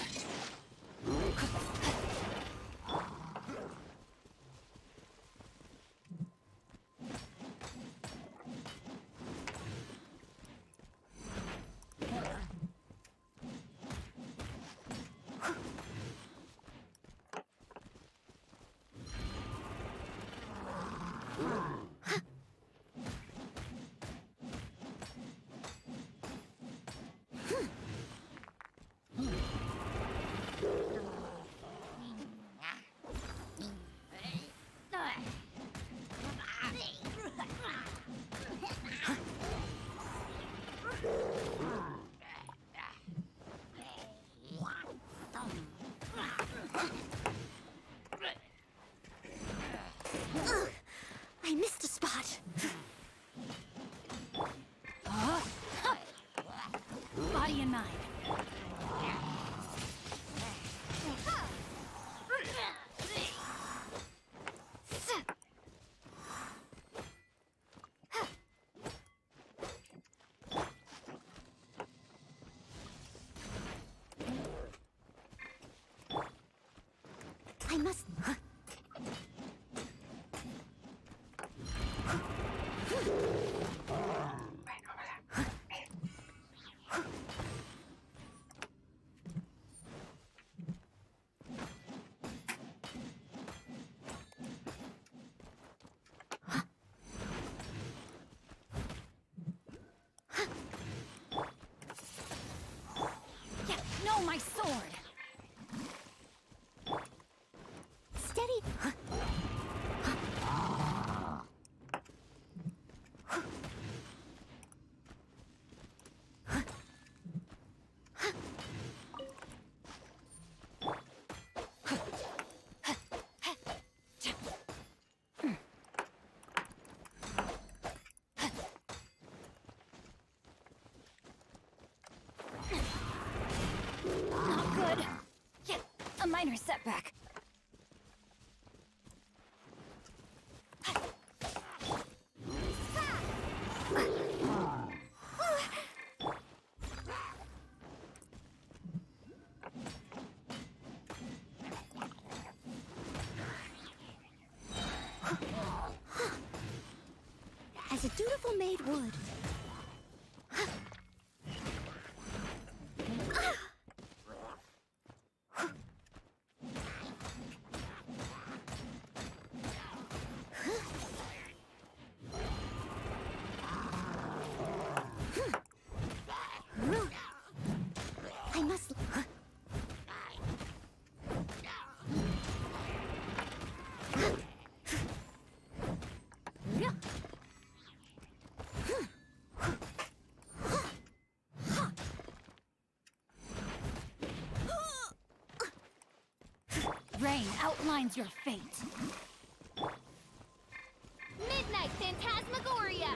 I missed a spot. Body and mind. I must... Yeah, no, my sword! Steady! Not good. Yeah, a minor setback. As a dutiful maid would. I must... Rain outlines your fate. Midnight Phantasmagoria!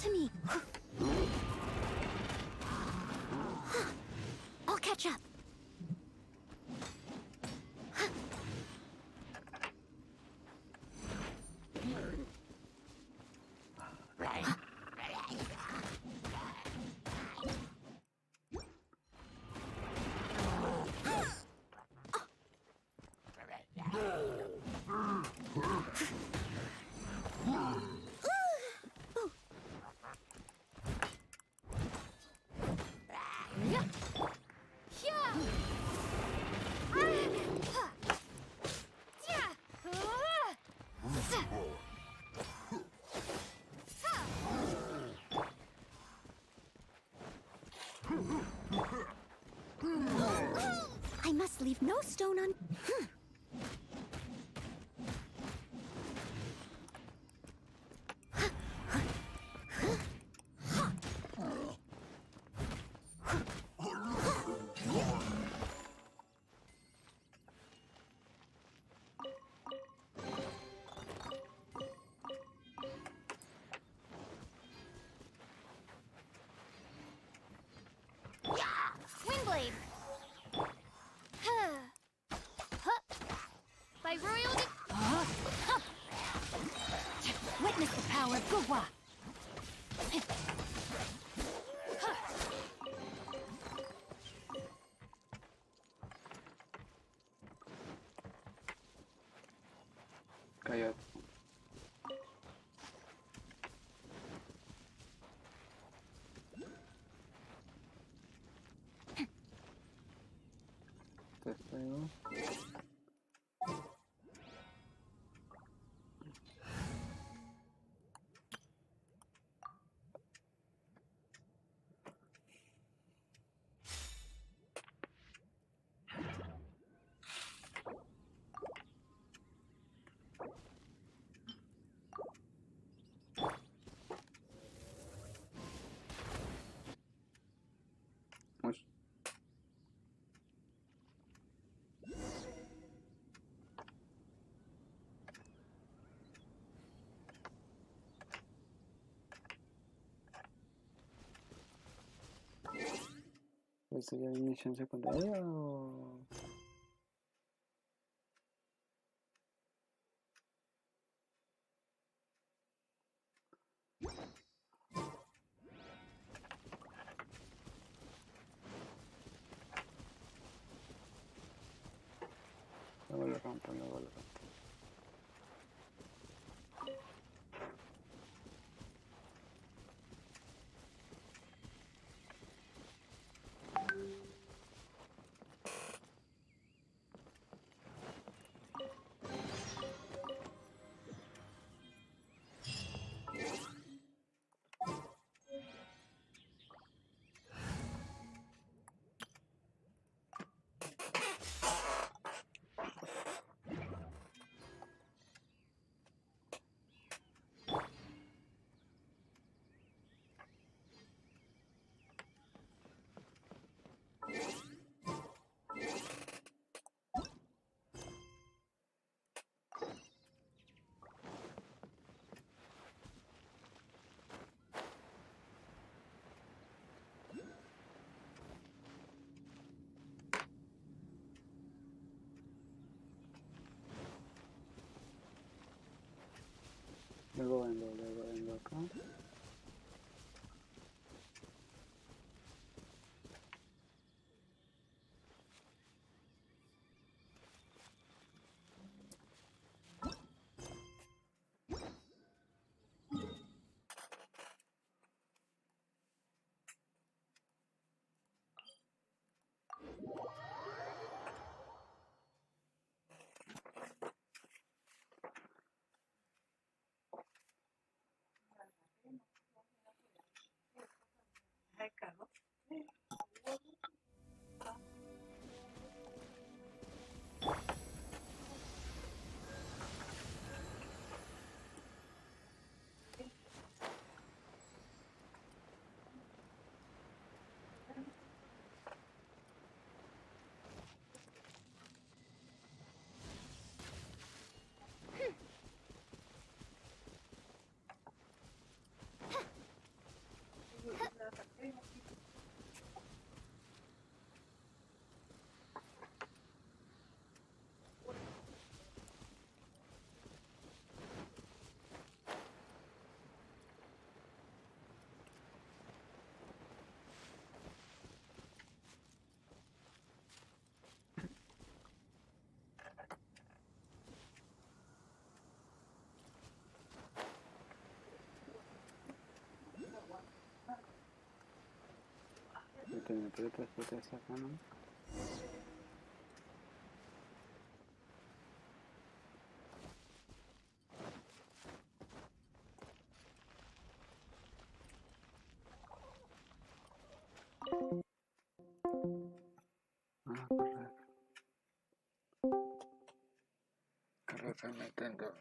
to me. I'll catch up. I must leave no stone un... Windblade! By royal witness the power of Gugwa! Cállate. Te pego. Mucho. ¿Esto ya es misión secundaria o...? Luego lo rompo, luego lo rompo. Luego vengo acá. Después acá, ¿no? Ah, correcto. Correcto, me tengo.